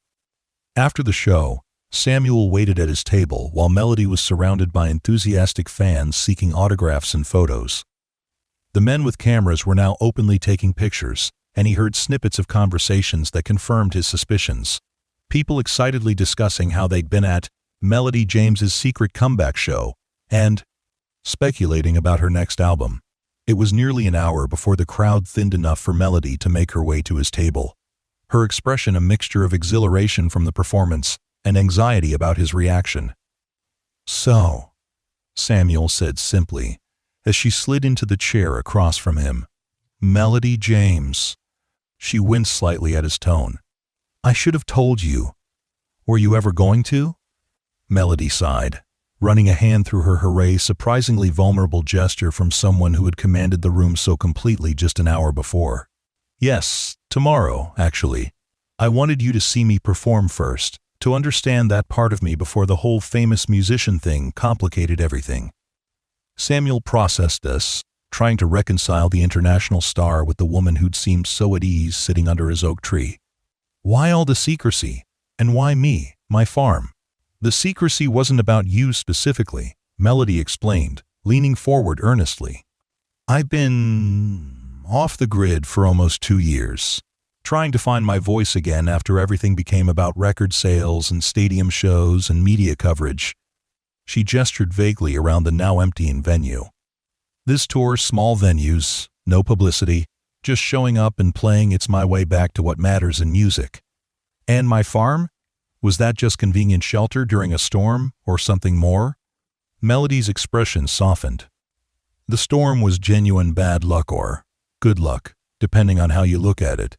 After the show, Samuel waited at his table while Melody was surrounded by enthusiastic fans seeking autographs and photos. The men with cameras were now openly taking pictures, and he heard snippets of conversations that confirmed his suspicions. People excitedly discussing how they'd been at Melody James's secret comeback show and speculating about her next album. It was nearly an hour before the crowd thinned enough for Melody to make her way to his table, her expression a mixture of exhilaration from the performance and anxiety about his reaction. "So," Samuel said simply, as she slid into the chair across from him. "Melody James." She winced slightly at his tone. "I should have told you. Were you ever going to?" Melody sighed, running a hand through her hair, surprisingly vulnerable gesture from someone who had commanded the room so completely just an hour before. "Yes, tomorrow, actually. I wanted you to see me perform first, to understand that part of me before the whole famous musician thing complicated everything." Samuel processed this, trying to reconcile the international star with the woman who'd seemed so at ease sitting under his oak tree. Why all the secrecy? And why me, my farm? The secrecy wasn't about you specifically, Melody explained, leaning forward earnestly. I've been off the grid for almost 2 years, trying to find my voice again after everything became about record sales and stadium shows and media coverage. She gestured vaguely around the now emptying venue. This tour, small venues, no publicity, just showing up and playing. It's my way back to what matters in music. And my farm? Was that just convenient shelter during a storm, or something more? Melody's expression softened. The storm was genuine bad luck or good luck, depending on how you look at it.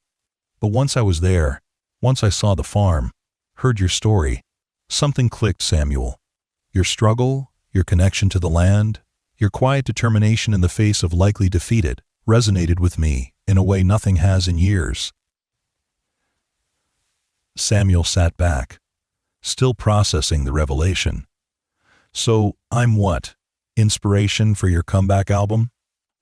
But once I was there, once I saw the farm, heard your story, something clicked, Samuel. Your struggle, your connection to the land, your quiet determination in the face of likely defeat resonated with me in a way nothing has in years. Samuel sat back, still processing the revelation. So, I'm what? Inspiration for your comeback album?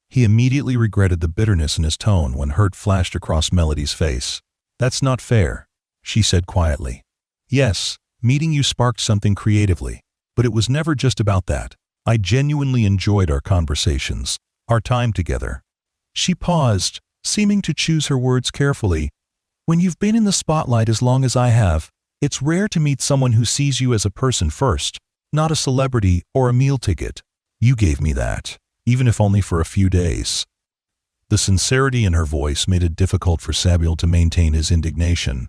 He immediately regretted the bitterness in his tone when hurt flashed across Melody's face. That's not fair, she said quietly. Yes, meeting you sparked something creatively, but it was never just about that. I genuinely enjoyed our conversations, our time together. She paused, seeming to choose her words carefully. When you've been in the spotlight as long as I have, it's rare to meet someone who sees you as a person first, not a celebrity or a meal ticket. You gave me that, even if only for a few days. The sincerity in her voice made it difficult for Samuel to maintain his indignation.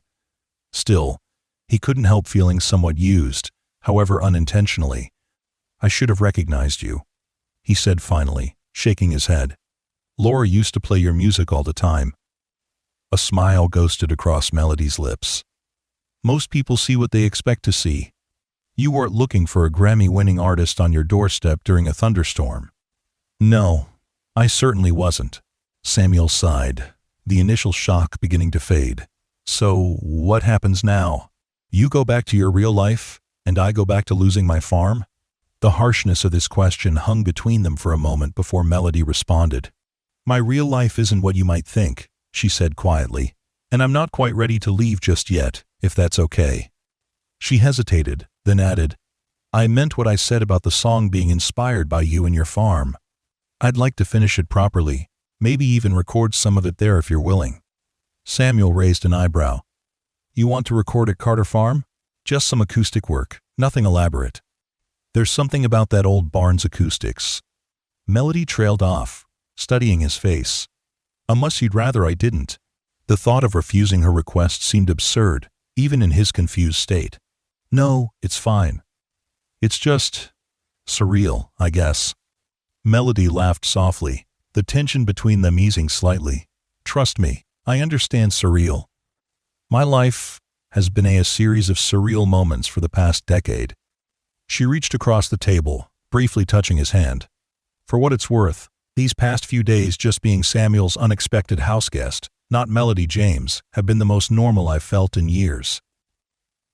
Still, he couldn't help feeling somewhat used, however unintentionally. I should have recognized you, he said finally, shaking his head. Laura used to play your music all the time. A smile ghosted across Melody's lips. Most people see what they expect to see. You weren't looking for a Grammy-winning artist on your doorstep during a thunderstorm. No, I certainly wasn't. Samuel sighed, the initial shock beginning to fade. So, what happens now? You go back to your real life, and I go back to losing my farm? The harshness of this question hung between them for a moment before Melody responded. My real life isn't what you might think, she said quietly, and I'm not quite ready to leave just yet, if that's okay. She hesitated, then added, I meant what I said about the song being inspired by you and your farm. I'd like to finish it properly, maybe even record some of it there if you're willing. Samuel raised an eyebrow. You want to record at Carter Farm? Just some acoustic work, nothing elaborate. There's something about that old barn's acoustics. Melody trailed off, studying his face. Unless you'd rather I didn't. The thought of refusing her request seemed absurd, even in his confused state. No, it's fine. It's just surreal, I guess. Melody laughed softly, the tension between them easing slightly. Trust me, I understand surreal. My life has been a series of surreal moments for the past decade. She reached across the table, briefly touching his hand. For what it's worth, these past few days just being Samuel's unexpected houseguest, not Melody James, have been the most normal I've felt in years.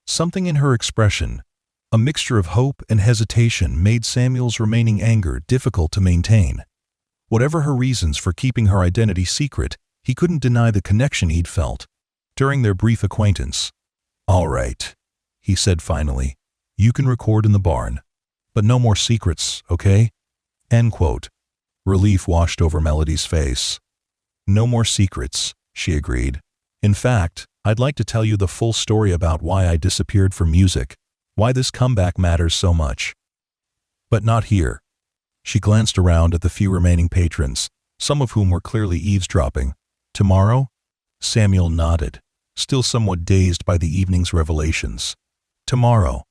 Something in her expression, a mixture of hope and hesitation, made Samuel's remaining anger difficult to maintain. Whatever her reasons for keeping her identity secret, he couldn't deny the connection he'd felt during their brief acquaintance. All right, he said finally. You can record in the barn, but no more secrets, okay? End quote. Relief washed over Melody's face. No more secrets, she agreed. In fact, I'd like to tell you the full story about why I disappeared from music, why this comeback matters so much. But not here. She glanced around at the few remaining patrons, some of whom were clearly eavesdropping. Tomorrow? Samuel nodded, still somewhat dazed by the evening's revelations. Tomorrow.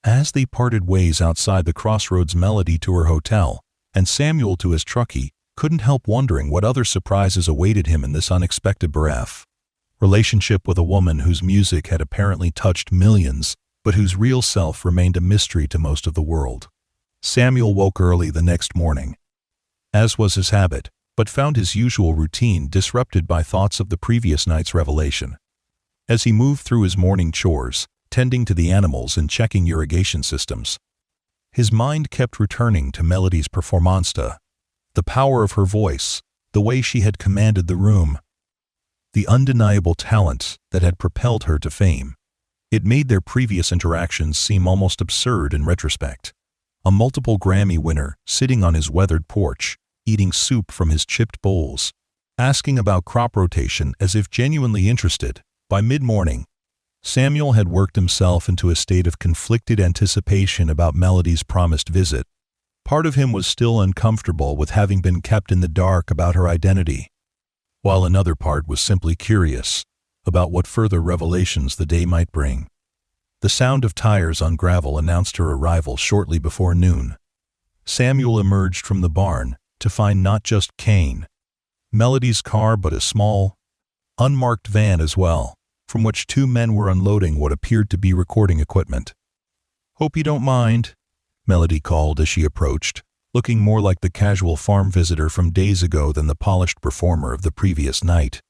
As they parted ways outside the crossroads, Melody to her hotel, and Samuel to his truckie, couldn't help wondering what other surprises awaited him in this unexpected bereft. Relationship with a woman whose music had apparently touched millions, but whose real self remained a mystery to most of the world. Samuel woke early the next morning, as was his habit, but found his usual routine disrupted by thoughts of the previous night's revelation. As he moved through his morning chores, tending to the animals and checking irrigation systems, his mind kept returning to Melody's performance. The power of her voice, the way she had commanded the room, the undeniable talent that had propelled her to fame. It made their previous interactions seem almost absurd in retrospect. A multiple Grammy winner sitting on his weathered porch, eating soup from his chipped bowls, asking about crop rotation as if genuinely interested. By mid-morning, Samuel had worked himself into a state of conflicted anticipation about Melody's promised visit. Part of him was still uncomfortable with having been kept in the dark about her identity, while another part was simply curious about what further revelations the day might bring. The sound of tires on gravel announced her arrival shortly before noon. Samuel emerged from the barn to find not just Kane, Melody's car, but a small, unmarked van as well, from which two men were unloading what appeared to be recording equipment. "Hope you don't mind," Melody called as she approached, looking more like the casual farm visitor from days ago than the polished performer of the previous night.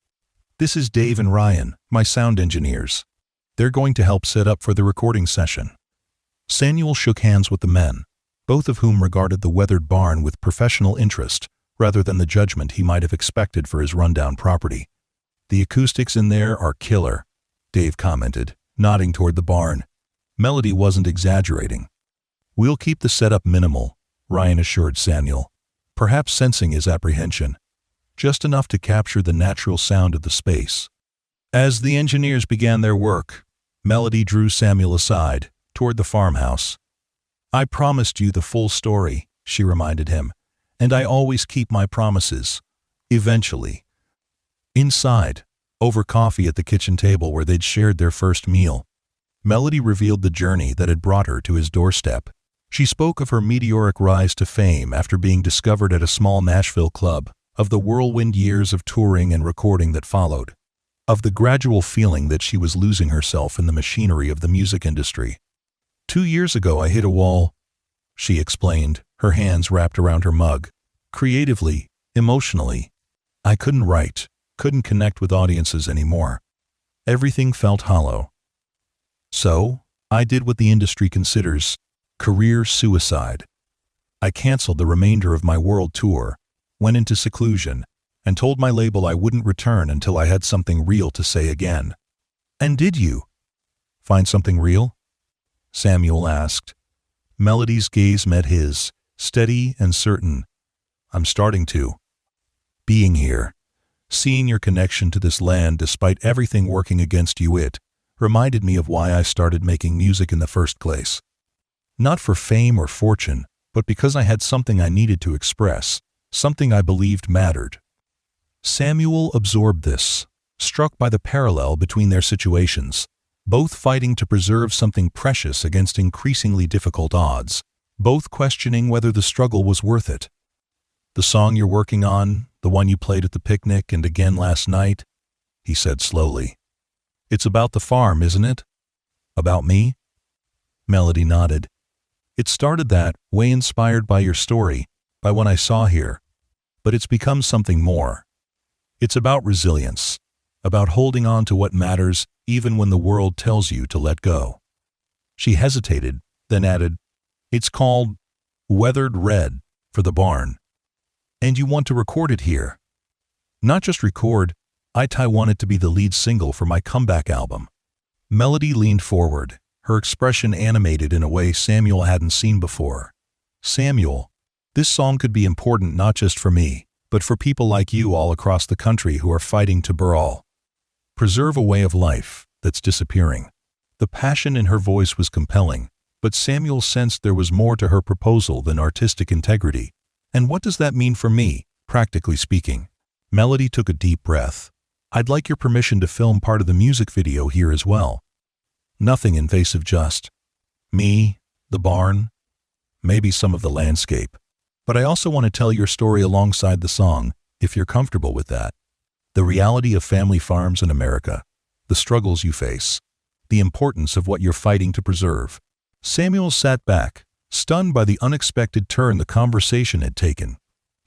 "This is Dave and Ryan, my sound engineers. They're going to help set up for the recording session." Samuel shook hands with the men, both of whom regarded the weathered barn with professional interest rather than the judgment he might have expected for his rundown property. "The acoustics in there are killer," Dave commented, nodding toward the barn. Melody wasn't exaggerating. "We'll keep the setup minimal," Ryan assured Samuel, perhaps sensing his apprehension. "Just enough to capture the natural sound of the space." As the engineers began their work, Melody drew Samuel aside, toward the farmhouse. "I promised you the full story," she reminded him, "and I always keep my promises. Eventually." Inside, over coffee at the kitchen table where they'd shared their first meal, Melody revealed the journey that had brought her to his doorstep. She spoke of her meteoric rise to fame after being discovered at a small Nashville club, of the whirlwind years of touring and recording that followed, of the gradual feeling that she was losing herself in the machinery of the music industry. "2 years ago I hit a wall," she explained, her hands wrapped around her mug. "Creatively, emotionally. I couldn't write, couldn't connect with audiences anymore. Everything felt hollow. So, I did what the industry considers career suicide. I canceled the remainder of my world tour, went into seclusion, and told my label I wouldn't return until I had something real to say again." "And did you find something real?" Samuel asked. Melody's gaze met his, steady and certain. "I'm starting to. Being here, seeing your connection to this land despite everything working against you, it reminded me of why I started making music in the first place. Not for fame or fortune, but because I had something I needed to express, something I believed mattered." Samuel absorbed this, struck by the parallel between their situations, both fighting to preserve something precious against increasingly difficult odds, both questioning whether the struggle was worth it. "The song you're working on, the one you played at the picnic and again last night," he said slowly. "It's about the farm, isn't it? About me?" Melody nodded. "It started that way, inspired by your story, by what I saw here. But it's become something more. It's about resilience, about holding on to what matters even when the world tells you to let go." She hesitated, then added, "It's called Weathered Red for the barn. And you want to record it here." "Not just record, I want it to be the lead single for my comeback album." Melody leaned forward, her expression animated in a way Samuel hadn't seen before. "Samuel, this song could be important not just for me, but for people like you all across the country who are fighting to preserve a way of life that's disappearing." The passion in her voice was compelling, but Samuel sensed there was more to her proposal than artistic integrity. "And what does that mean for me, practically speaking?" Melody took a deep breath. "I'd like your permission to film part of the music video here as well. Nothing invasive, just me, the barn, maybe some of the landscape. But I also want to tell your story alongside the song, if you're comfortable with that. The reality of family farms in America, the struggles you face, the importance of what you're fighting to preserve." Samuel sat back, stunned by the unexpected turn the conversation had taken.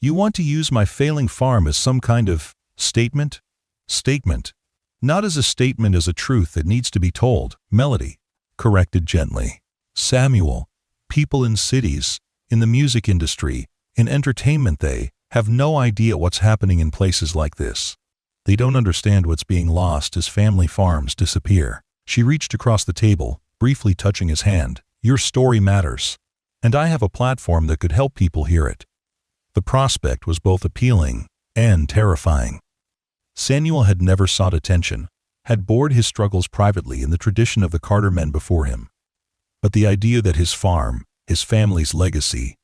"You want to use my failing farm as some kind of statement?" "Statement. Not as a statement, as a truth that needs to be told," Melody corrected gently. "Samuel, people in cities, in the music industry, in entertainment, they have no idea what's happening in places like this. They don't understand what's being lost as family farms disappear. She reached across the table, briefly touching his hand. Your story matters. And I have a platform that could help people hear it. The prospect was both appealing and terrifying. Samuel had never sought attention, had bored his struggles privately in the tradition of the Carter men before him. But the idea that his farm, his family's legacy,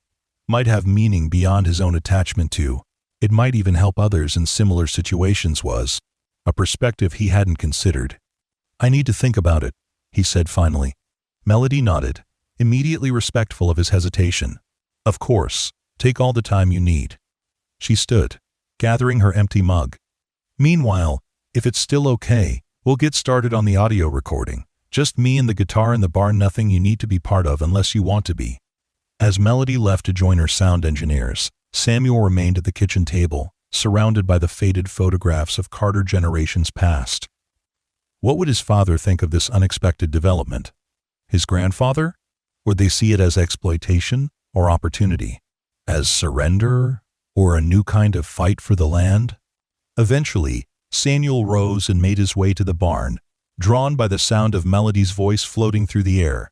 might have meaning beyond his own attachment to, it might even help others in similar situations was a perspective he hadn't considered. I need to think about it, he said finally. Melody nodded, immediately respectful of his hesitation. Of course, take all the time you need. She stood, gathering her empty mug. Meanwhile, if it's still okay, we'll get started on the audio recording. Just me and the guitar in the bar, nothing you need to be part of unless you want to be. As Melody left to join her sound engineers, Samuel remained at the kitchen table, surrounded by the faded photographs of Carter generations past. What would his father think of this unexpected development? His grandfather? Would they see it as exploitation or opportunity? As surrender or a new kind of fight for the land? Eventually, Samuel rose and made his way to the barn, drawn by the sound of Melody's voice floating through the air.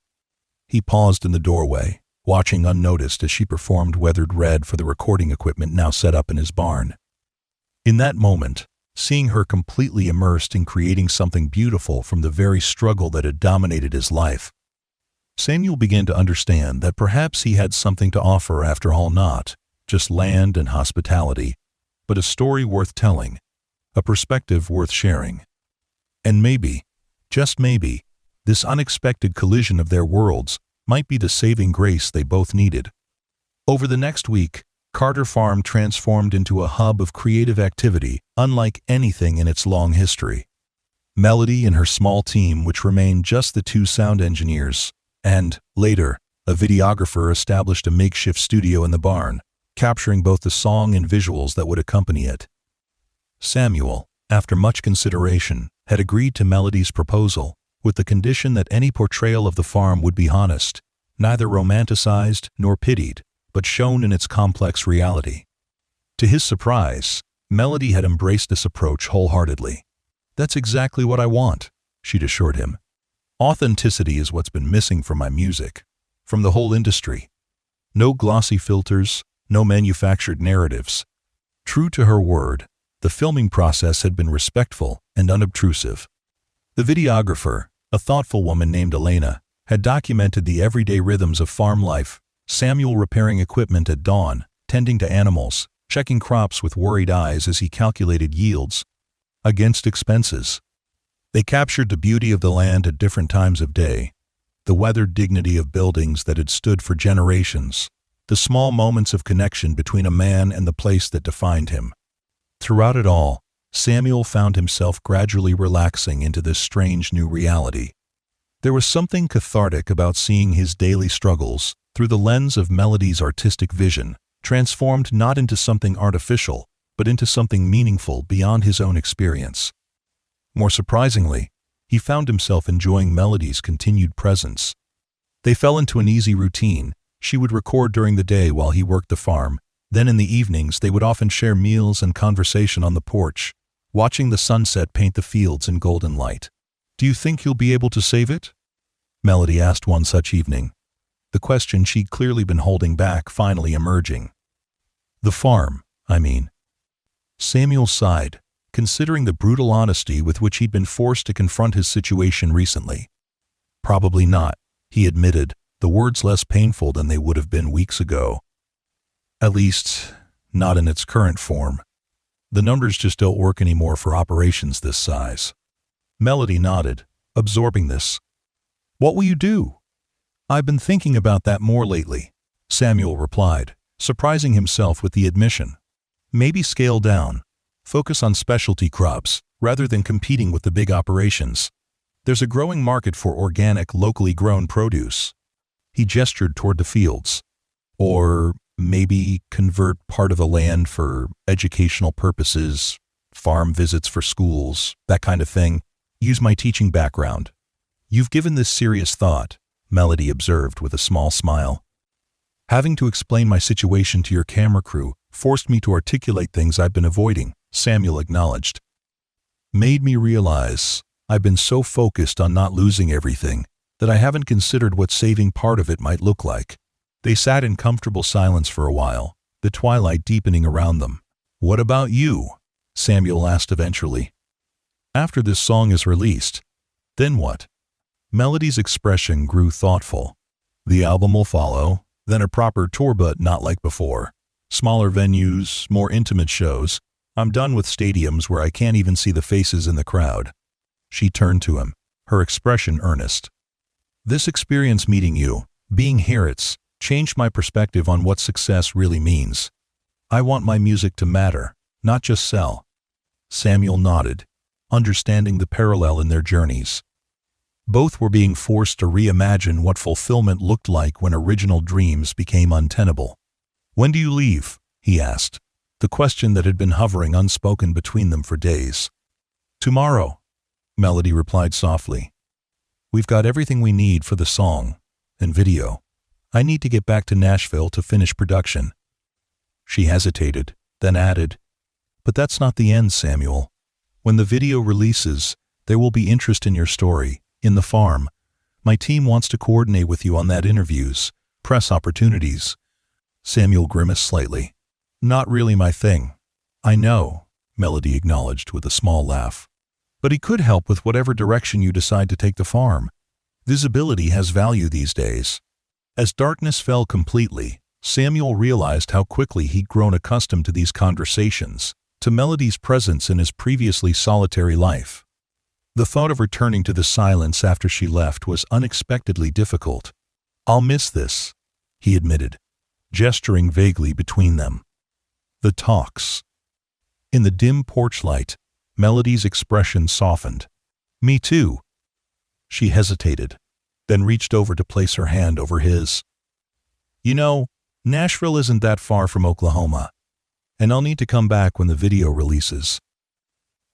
He paused in the doorway, watching unnoticed as she performed Weathered Red for the recording equipment now set up in his barn. In that moment, seeing her completely immersed in creating something beautiful from the very struggle that had dominated his life, Samuel began to understand that perhaps he had something to offer after all, not just land and hospitality, but a story worth telling, a perspective worth sharing. And maybe, just maybe, this unexpected collision of their worlds might be the saving grace they both needed. Over the next week, Carter Farm transformed into a hub of creative activity unlike anything in its long history. Melody and her small team, which remained just the two sound engineers, and, later, a videographer, established a makeshift studio in the barn, capturing both the song and visuals that would accompany it. Samuel, after much consideration, had agreed to Melody's proposal, with the condition that any portrayal of the farm would be honest, neither romanticized nor pitied, but shown in its complex reality. To his surprise, Melody had embraced this approach wholeheartedly. That's exactly what I want, she'd assured him. Authenticity is what's been missing from my music, from the whole industry. No glossy filters, no manufactured narratives. True to her word, the filming process had been respectful and unobtrusive. The videographer, a thoughtful woman named Elena, had documented the everyday rhythms of farm life, Samuel repairing equipment at dawn, tending to animals, checking crops with worried eyes as he calculated yields against expenses. They captured the beauty of the land at different times of day, the weathered dignity of buildings that had stood for generations, the small moments of connection between a man and the place that defined him. Throughout it all, Samuel found himself gradually relaxing into this strange new reality. There was something cathartic about seeing his daily struggles through the lens of Melody's artistic vision, transformed not into something artificial, but into something meaningful beyond his own experience. More surprisingly, he found himself enjoying Melody's continued presence. They fell into an easy routine. She would record during the day while he worked the farm. Then in the evenings they would often share meals and conversation on the porch, watching the sunset paint the fields in golden light. Do you think you'll be able to save it? Melody asked one such evening, the question she'd clearly been holding back finally emerging. The farm, I mean. Samuel sighed, considering the brutal honesty with which he'd been forced to confront his situation recently. Probably not, he admitted, the words less painful than they would have been weeks ago. At least, not in its current form. The numbers just don't work anymore for operations this size. Melody nodded, absorbing this. What will you do? I've been thinking about that more lately, Samuel replied, surprising himself with the admission. Maybe scale down. Focus on specialty crops, rather than competing with the big operations. There's a growing market for organic, locally grown produce. He gestured toward the fields. Or maybe convert part of the land for educational purposes, farm visits for schools, that kind of thing. Use my teaching background. You've given this serious thought, Melody observed with a small smile. Having to explain my situation to your camera crew Forced me to articulate things I've been avoiding, Samuel acknowledged. Made me realize I've been so focused on not losing everything that I haven't considered what saving part of it might look like. They sat in comfortable silence for a while, the twilight deepening around them. What about you? Samuel asked eventually. After this song is released, then what? Melody's expression grew thoughtful. The album will follow, then a proper tour, but not like before. Smaller venues, more intimate shows. I'm done with stadiums where I can't even see the faces in the crowd. She turned to him, her expression earnest. This experience meeting you, being here, it's changed my perspective on what success really means. I want my music to matter, not just sell. Samuel nodded, understanding the parallel in their journeys. Both were being forced to reimagine what fulfillment looked like when original dreams became untenable. When do you leave? He asked, the question that had been hovering unspoken between them for days. Tomorrow, Melody replied softly. We've got everything we need for the song and video. I need to get back to Nashville to finish production. She hesitated, then added, but that's not the end, Samuel. When the video releases, there will be interest in your story, in the farm. My team wants to coordinate with you on that, interviews, press opportunities. Samuel grimaced slightly. Not really my thing. I know, Melody acknowledged with a small laugh. But he could help with whatever direction you decide to take the farm. Visibility has value these days. As darkness fell completely, Samuel realized how quickly he'd grown accustomed to these conversations, to Melody's presence in his previously solitary life. The thought of returning to the silence after she left was unexpectedly difficult. I'll miss this, he admitted, gesturing vaguely between them. The talks. In the dim porch light, Melody's expression softened. Me too. She hesitated, then reached over to place her hand over his. You know, Nashville isn't that far from Oklahoma, and I'll need to come back when the video releases.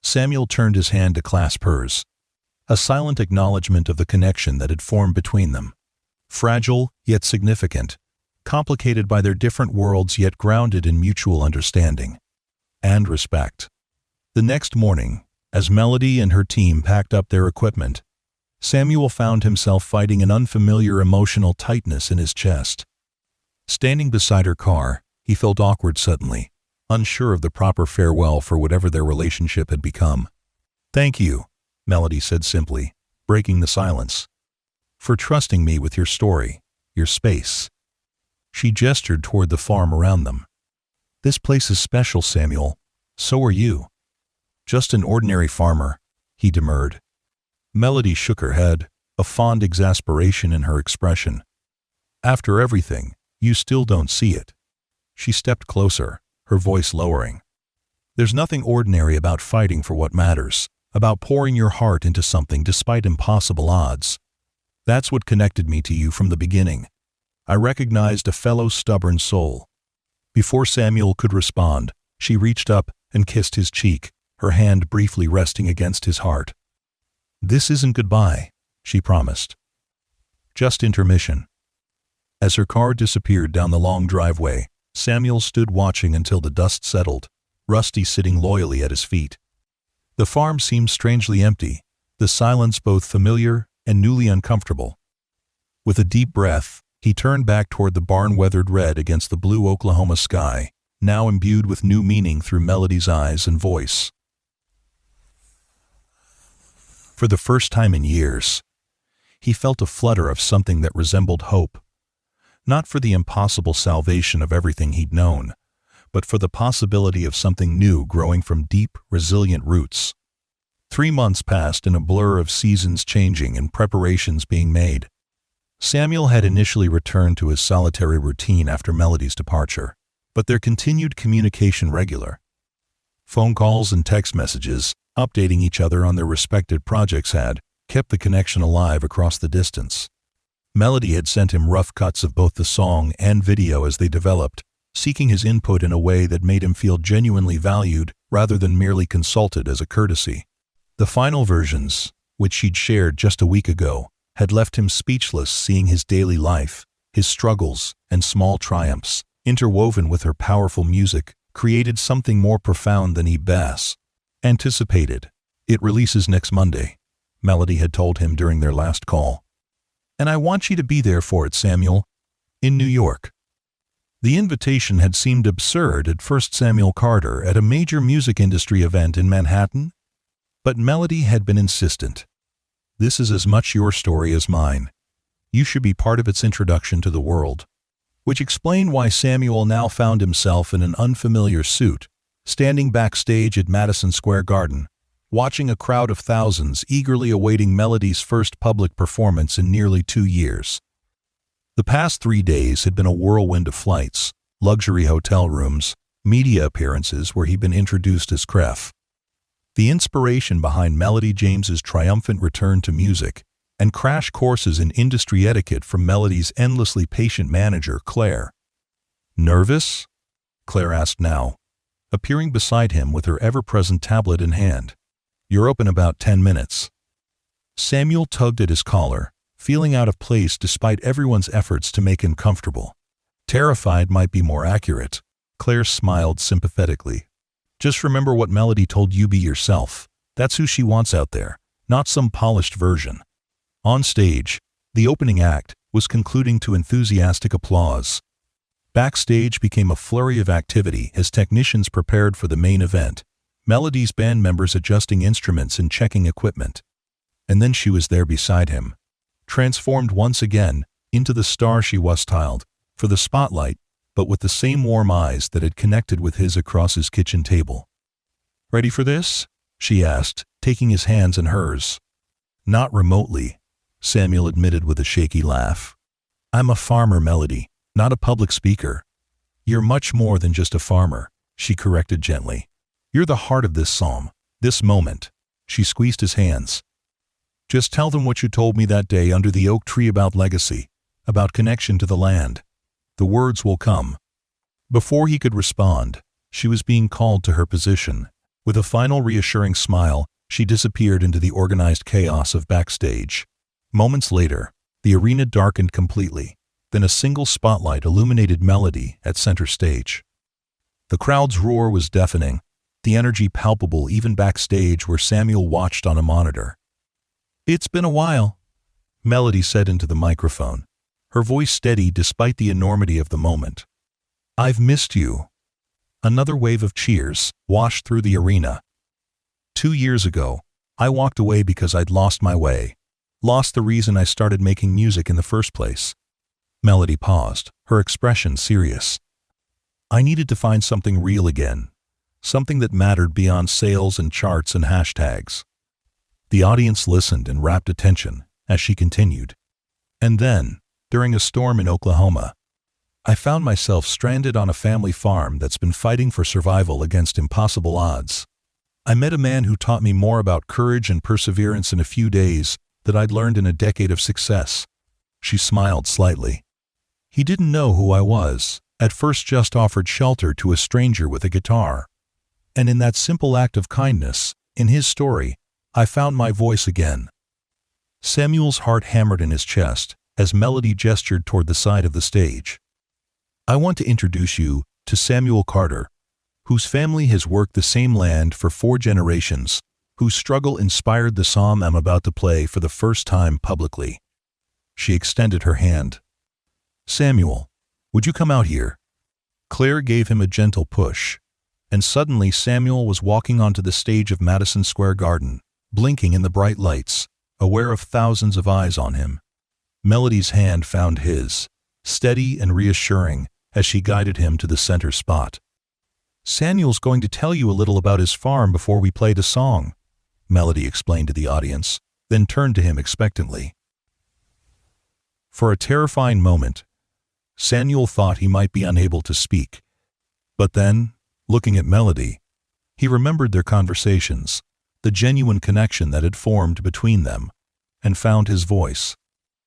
Samuel turned his hand to clasp hers, a silent acknowledgement of the connection that had formed between them. Fragile, yet significant, complicated by their different worlds yet grounded in mutual understanding and respect. The next morning, as Melody and her team packed up their equipment, Samuel found himself fighting an unfamiliar emotional tightness in his chest. Standing beside her car, he felt awkward suddenly, unsure of the proper farewell for whatever their relationship had become. Thank you, Melody said simply, breaking the silence. For trusting me with your story, your space. She gestured toward the farm around them. This place is special, Samuel. So are you. Just an ordinary farmer, he demurred. Melody shook her head, a fond exasperation in her expression. After everything, you still don't see it. She stepped closer, her voice lowering. There's nothing ordinary about fighting for what matters, about pouring your heart into something despite impossible odds. That's what connected me to you from the beginning. I recognized a fellow stubborn soul. Before Samuel could respond, she reached up and kissed his cheek, her hand briefly resting against his heart. This isn't goodbye, she promised. Just intermission. As her car disappeared down the long driveway, Samuel stood watching until the dust settled, Rusty sitting loyally at his feet. The farm seemed strangely empty, the silence both familiar and newly uncomfortable. With a deep breath, he turned back toward the barn-weathered red against the blue Oklahoma sky, now imbued with new meaning through Melody's eyes and voice. For the first time in years, he felt a flutter of something that resembled hope. Not for the impossible salvation of everything he'd known, but for the possibility of something new growing from deep, resilient roots. 3 months passed in a blur of seasons changing and preparations being made. Samuel had initially returned to his solitary routine after Melody's departure, but their continued communication regular. Phone calls and text messages, updating each other on their respective projects had kept the connection alive across the distance. Melody had sent him rough cuts of both the song and video as they developed, seeking his input in a way that made him feel genuinely valued rather than merely consulted as a courtesy. The final versions, which she'd shared just a week ago, had left him speechless, seeing his daily life, his struggles and small triumphs, interwoven with her powerful music, created something more profound than he anticipated. It releases next Monday, Melody had told him during their last call. And I want you to be there for it, Samuel. In New York. The invitation had seemed absurd at first. Samuel Carter at a major music industry event in Manhattan? But Melody had been insistent. This is as much your story as mine. You should be part of its introduction to the world. Which explained why Samuel now found himself in an unfamiliar suit, standing backstage at Madison Square Garden, watching a crowd of thousands eagerly awaiting Melody's first public performance in nearly 2 years. The past 3 days had been a whirlwind of flights, luxury hotel rooms, media appearances where he'd been introduced as Cref. The inspiration behind Melody James's triumphant return to music, and crash courses in industry etiquette from Melody's endlessly patient manager, Claire. Nervous? Claire asked now, appearing beside him with her ever-present tablet in hand. You're up in about 10 minutes. Samuel tugged at his collar, feeling out of place despite everyone's efforts to make him comfortable. Terrified might be more accurate. Claire smiled sympathetically. Just remember what Melody told you, be yourself. That's who she wants out there, not some polished version. On stage, the opening act was concluding to enthusiastic applause. Backstage became a flurry of activity as technicians prepared for the main event, Melody's band members adjusting instruments and checking equipment. And then she was there beside him, transformed once again into the star she was tiled for the spotlight, but with the same warm eyes that had connected with his across his kitchen table. "Ready for this?" she asked, taking his hands in hers. "Not remotely," Samuel admitted with a shaky laugh. "I'm a farmer, Melody, not a public speaker." "You're much more than just a farmer," she corrected gently. "You're the heart of this psalm, this moment." She squeezed his hands. "Just tell them what you told me that day under the oak tree about legacy, about connection to the land. The words will come." Before he could respond, she was being called to her position. With a final reassuring smile, she disappeared into the organized chaos of backstage. Moments later, the arena darkened completely. Then a single spotlight illuminated Melody at center stage. The crowd's roar was deafening, the energy palpable even backstage where Samuel watched on a monitor. "It's been a while," Melody said into the microphone, her voice steady despite the enormity of the moment. "I've missed you." Another wave of cheers washed through the arena. 2 years ago, I walked away because I'd lost my way. Lost the reason I started making music in the first place. Melody paused, her expression serious. "I needed to find something real again. Something that mattered beyond sales and charts and hashtags." The audience listened in rapt attention as she continued. "And then, during a storm in Oklahoma, I found myself stranded on a family farm that's been fighting for survival against impossible odds. I met a man who taught me more about courage and perseverance in a few days than I'd learned in a decade of success." She smiled slightly. "He didn't know who I was, at first just offered shelter to a stranger with a guitar. And in that simple act of kindness, in his story, I found my voice again." Samuel's heart hammered in his chest as Melody gestured toward the side of the stage. "I want to introduce you to Samuel Carter, whose family has worked the same land for 4 generations, whose struggle inspired the psalm I'm about to play for the first time publicly." She extended her hand. "Samuel, would you come out here?" Claire gave him a gentle push, and suddenly Samuel was walking onto the stage of Madison Square Garden, blinking in the bright lights, aware of thousands of eyes on him. Melody's hand found his, steady and reassuring, as she guided him to the center spot. "Samuel's going to tell you a little about his farm before we play the song," Melody explained to the audience, then turned to him expectantly. For a terrifying moment, Samuel thought he might be unable to speak. But then, looking at Melody, he remembered their conversations, the genuine connection that had formed between them, and found his voice.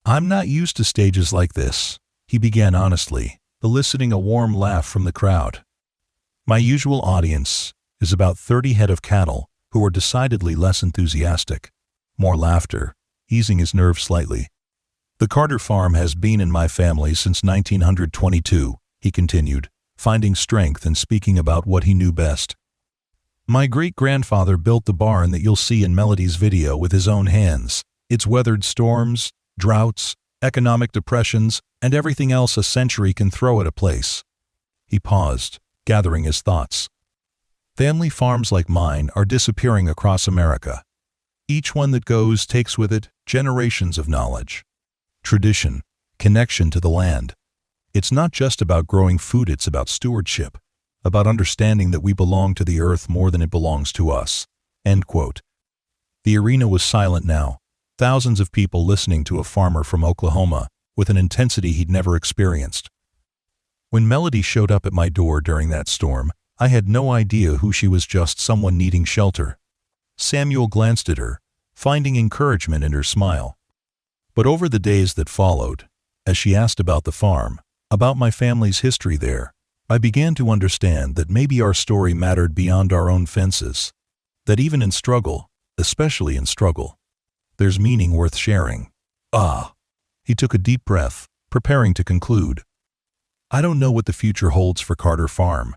"I'm not used to stages like this," he began honestly, eliciting a warm laugh from the crowd. "My usual audience is about 30 head of cattle who are decidedly less enthusiastic." More laughter, easing his nerves slightly. "The Carter farm has been in my family since 1922, he continued, finding strength in speaking about what he knew best. My great-grandfather built the barn that you'll see in Melody's video with his own hands. It's weathered storms, droughts, economic depressions, and everything else a century can throw at a place. He paused, gathering his thoughts. Family farms like mine are disappearing across America. Each one that goes takes with it generations of knowledge, tradition, connection to the land. It's not just about growing food, it's about stewardship, about understanding that we belong to the earth more than it belongs to us." End quote. The arena was silent now, thousands of people listening to a farmer from Oklahoma with an intensity he'd never experienced. When Melody showed up at my door during that storm, I had no idea who she was, just someone needing shelter. Samuel glanced at her, finding encouragement in her smile. But over the days that followed, as she asked about the farm, about my family's history there, I began to understand that maybe our story mattered beyond our own fences. That even in struggle, especially in struggle, there's meaning worth sharing. Ah! He took a deep breath, preparing to conclude. I don't know what the future holds for Carter Farm.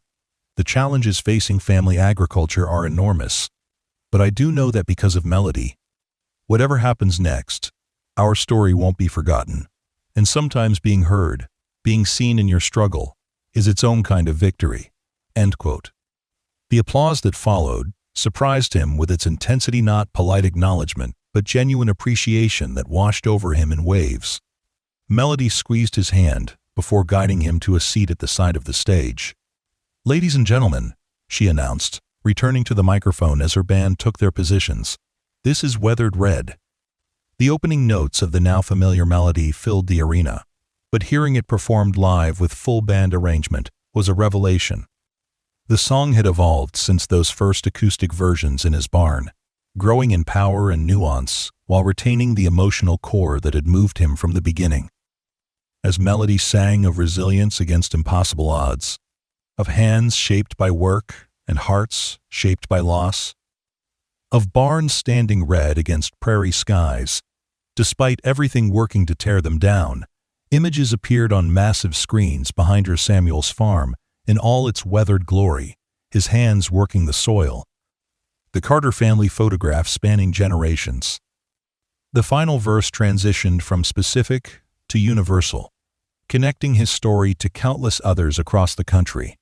The challenges facing family agriculture are enormous. But I do know that because of Melody, whatever happens next, our story won't be forgotten. And sometimes being heard, being seen in your struggle, is its own kind of victory. End quote. The applause that followed surprised him with its intensity, not polite acknowledgement, but genuine appreciation that washed over him in waves. Melody squeezed his hand before guiding him to a seat at the side of the stage. "Ladies and gentlemen," she announced, returning to the microphone as her band took their positions, "this is Weathered Red." The opening notes of the now familiar melody filled the arena, but hearing it performed live with full band arrangement was a revelation. The song had evolved since those first acoustic versions in his barn, growing in power and nuance while retaining the emotional core that had moved him from the beginning. As Melody sang of resilience against impossible odds, of hands shaped by work and hearts shaped by loss, of barns standing red against prairie skies, despite everything working to tear them down, images appeared on massive screens behind her Samuel's farm in all its weathered glory, his hands working the soil. The Carter family photograph spanning generations. The final verse transitioned from specific to universal, connecting his story to countless others across the country.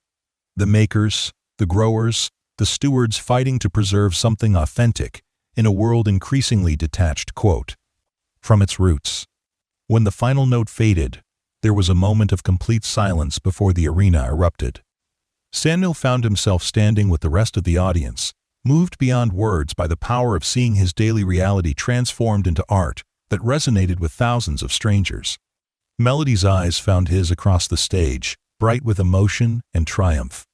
The makers, the growers, the stewards fighting to preserve something authentic in a world increasingly detached, quote, from its roots. When the final note faded, there was a moment of complete silence before the arena erupted. Samuel found himself standing with the rest of the audience, moved beyond words by the power of seeing his daily reality transformed into art that resonated with thousands of strangers. Melody's eyes found his across the stage, bright with emotion and triumph.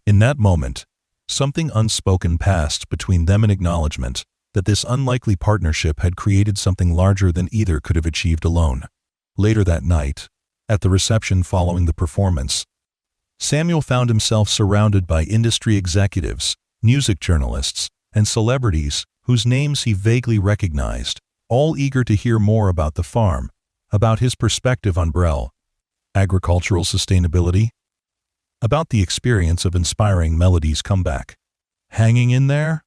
In that moment, something unspoken passed between them, an acknowledgement that this unlikely partnership had created something larger than either could have achieved alone. Later that night, at the reception following the performance, Samuel found himself surrounded by industry executives, music journalists, and celebrities whose names he vaguely recognized, all eager to hear more about the farm, about his perspective on agricultural sustainability, about the experience of inspiring Melody's comeback. "Hanging in there?"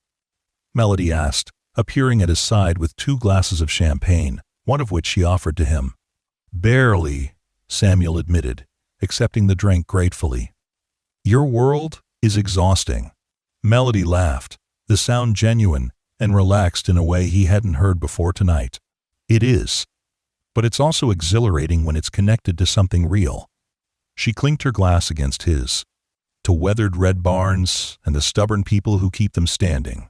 Melody asked, appearing at his side with 2 glasses of champagne, one of which she offered to him. "Barely," Samuel admitted, accepting the drink gratefully. "Your world is exhausting." Melody laughed, the sound genuine and relaxed in a way he hadn't heard before tonight. "It is. But it's also exhilarating when it's connected to something real." She clinked her glass against his. "To weathered red barns and the stubborn people who keep them standing.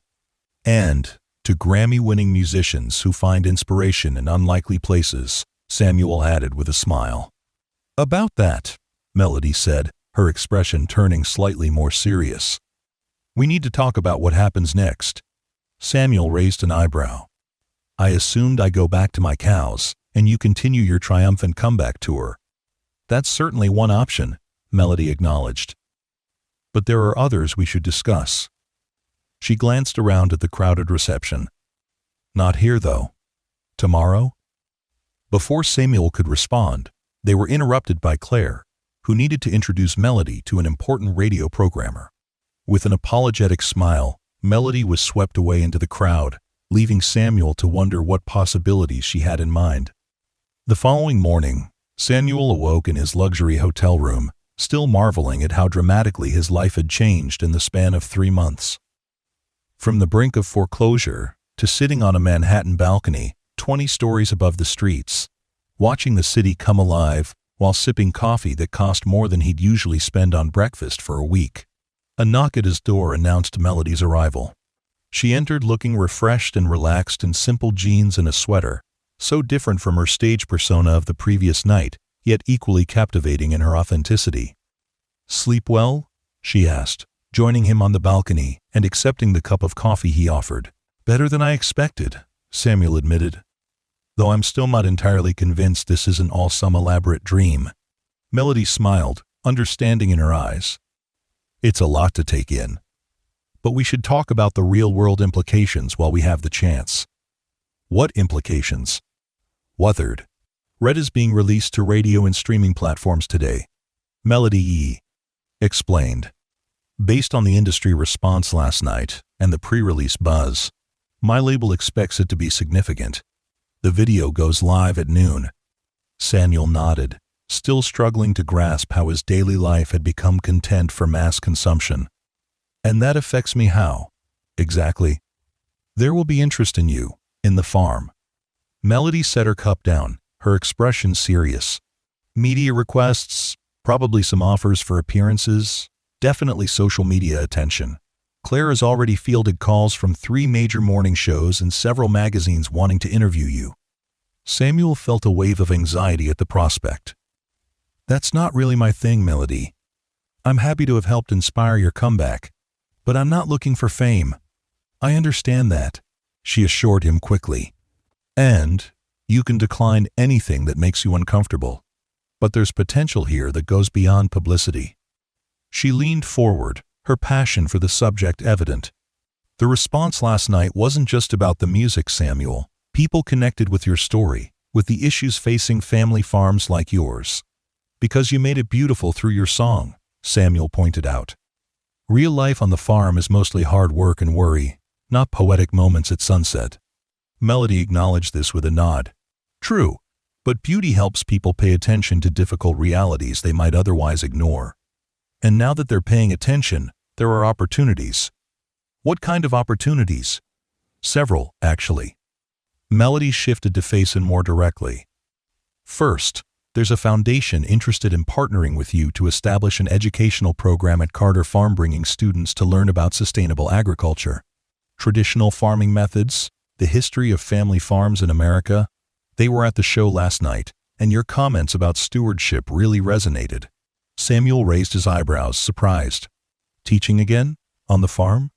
And to Grammy-winning musicians who find inspiration in unlikely places," Samuel added with a smile. "About that," Melody said, her expression turning slightly more serious. "We need to talk about what happens next." Samuel raised an eyebrow. "I assumed I go back to my cows, and you continue your triumphant comeback tour." "That's certainly one option," Melody acknowledged. "But there are others we should discuss." She glanced around at the crowded reception. "Not here, though. Tomorrow?" Before Samuel could respond, they were interrupted by Claire, who needed to introduce Melody to an important radio programmer. With an apologetic smile, Melody was swept away into the crowd, leaving Samuel to wonder what possibilities she had in mind. The following morning, Samuel awoke in his luxury hotel room, still marveling at how dramatically his life had changed in the span of 3 months. From the brink of foreclosure to sitting on a Manhattan balcony 20 stories above the streets, watching the city come alive while sipping coffee that cost more than he'd usually spend on breakfast for a week. A knock at his door announced Melody's arrival. She entered looking refreshed and relaxed in simple jeans and a sweater, so different from her stage persona of the previous night, yet equally captivating in her authenticity. "Sleep well?" she asked, joining him on the balcony and accepting the cup of coffee he offered. "Better than I expected," Samuel admitted, "though I'm still not entirely convinced this isn't all some elaborate dream." Melody smiled, understanding in her eyes. "It's a lot to take in. But we should talk about the real-world implications while we have the chance." "What implications?" "Wuthered. Red is being released to radio and streaming platforms today," Melody explained. "Based on the industry response last night and the pre-release buzz, my label expects it to be significant. The video goes live at noon." Samuel nodded, still struggling to grasp how his daily life had become content for mass consumption. "And that affects me how? Exactly?" "There will be interest in you, in the farm." Melody set her cup down, her expression serious. "Media requests, probably some offers for appearances, definitely social media attention. Claire has already fielded calls from 3 major morning shows and several magazines wanting to interview you." Samuel felt a wave of anxiety at the prospect. "That's not really my thing, Melody. I'm happy to have helped inspire your comeback, but I'm not looking for fame." "I understand that," she assured him quickly. "And you can decline anything that makes you uncomfortable. But there's potential here that goes beyond publicity." She leaned forward, her passion for the subject evident. "The response last night wasn't just about the music, Samuel. People connected with your story, with the issues facing family farms like yours. Because you made it beautiful through your song," Samuel pointed out. "Real life on the farm is mostly hard work and worry, not poetic moments at sunset." Melody acknowledged this with a nod. "True, but beauty helps people pay attention to difficult realities they might otherwise ignore. And now that they're paying attention, there are opportunities." "What kind of opportunities?" "Several, actually." Melody shifted to face him more directly. "First, there's a foundation interested in partnering with you to establish an educational program at Carter Farm bringing students to learn about sustainable agriculture. Traditional farming methods, the history of family farms in America. They were at the show last night, and your comments about stewardship really resonated." Samuel raised his eyebrows, surprised. "Teaching again? On the farm?"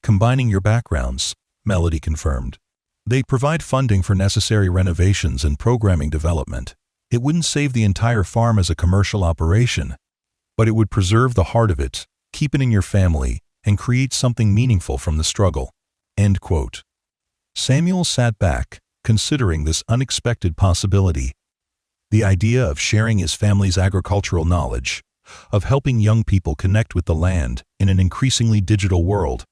"Combining your backgrounds," Melody confirmed. "They provide funding for necessary renovations and programming development. It wouldn't save the entire farm as a commercial operation, but it would preserve the heart of it, keep it in your family, and create something meaningful from the struggle." End quote. Samuel sat back, considering this unexpected possibility. The idea of sharing his family's agricultural knowledge, of helping young people connect with the land in an increasingly digital world.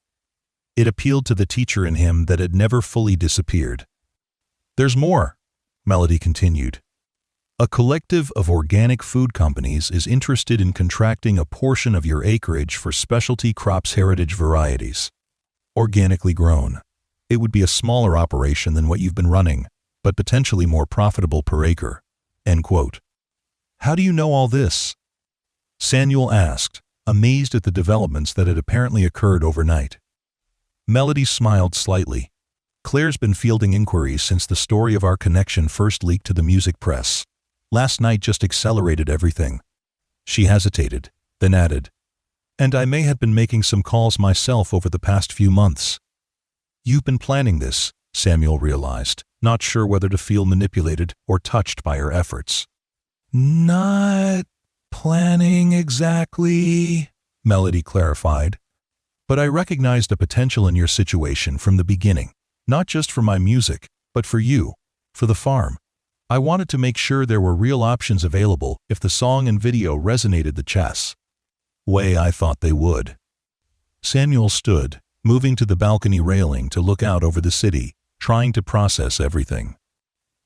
It appealed to the teacher in him that had never fully disappeared. "There's more," Melody continued. "A collective of organic food companies is interested in contracting a portion of your acreage for specialty crops heritage varieties. Organically grown. It would be a smaller operation than what you've been running, but potentially more profitable per acre." End quote. "How do you know all this?" Samuel asked, amazed at the developments that had apparently occurred overnight. Melody smiled slightly. "Claire's been fielding inquiries since the story of our connection first leaked to the music press. Last night just accelerated everything." She hesitated, then added, "And I may have been making some calls myself over the past few months." "You've been planning this," Samuel realized, not sure whether to feel manipulated or touched by her efforts. "Not planning exactly," Melody clarified. "But I recognized a potential in your situation from the beginning, not just for my music, but for you, for the farm. I wanted to make sure there were real options available if the song and video resonated the chess way I thought they would. Samuel stood, moving to the balcony railing to look out over the city, trying to process everything.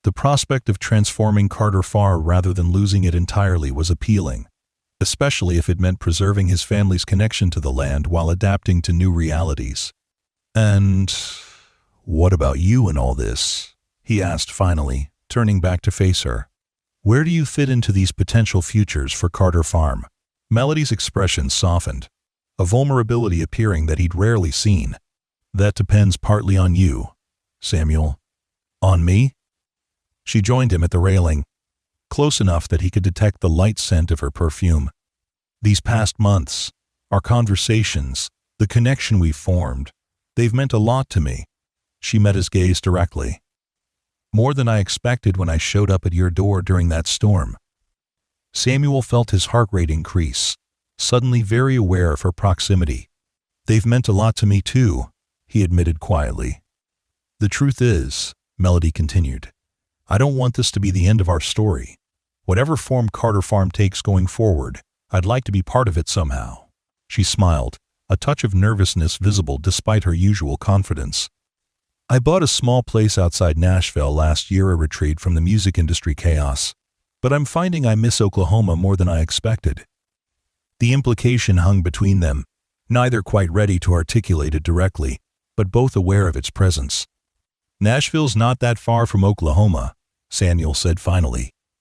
The prospect of transforming Carter Farm rather than losing it entirely was appealing, especially if it meant preserving his family's connection to the land while adapting to new realities. "And what about you in all this?" he asked finally, turning back to face her. "Where do you fit into these potential futures for Carter Farm?" Melody's expression softened, a vulnerability appearing that he'd rarely seen. "That depends partly on you, Samuel." "On me?" She joined him at the railing, close enough that he could detect the light scent of her perfume. "These past months, our conversations, the connection we've formed, they've meant a lot to me." She met his gaze directly. "More than I expected when I showed up at your door during that storm." Samuel felt his heart rate increase, suddenly very aware of her proximity. "They've meant a lot to me too," he admitted quietly. "The truth is," Melody continued, "I don't want this to be the end of our story. Whatever form Carter Farm takes going forward, I'd like to be part of it somehow." She smiled, a touch of nervousness visible despite her usual confidence. "I bought a small place outside Nashville last year, a retreat from the music industry chaos. But I'm finding I miss Oklahoma more than I expected." The implication hung between them, neither quite ready to articulate it directly, but both aware of its presence. "Nashville's not that far from Oklahoma," Samuel said finally.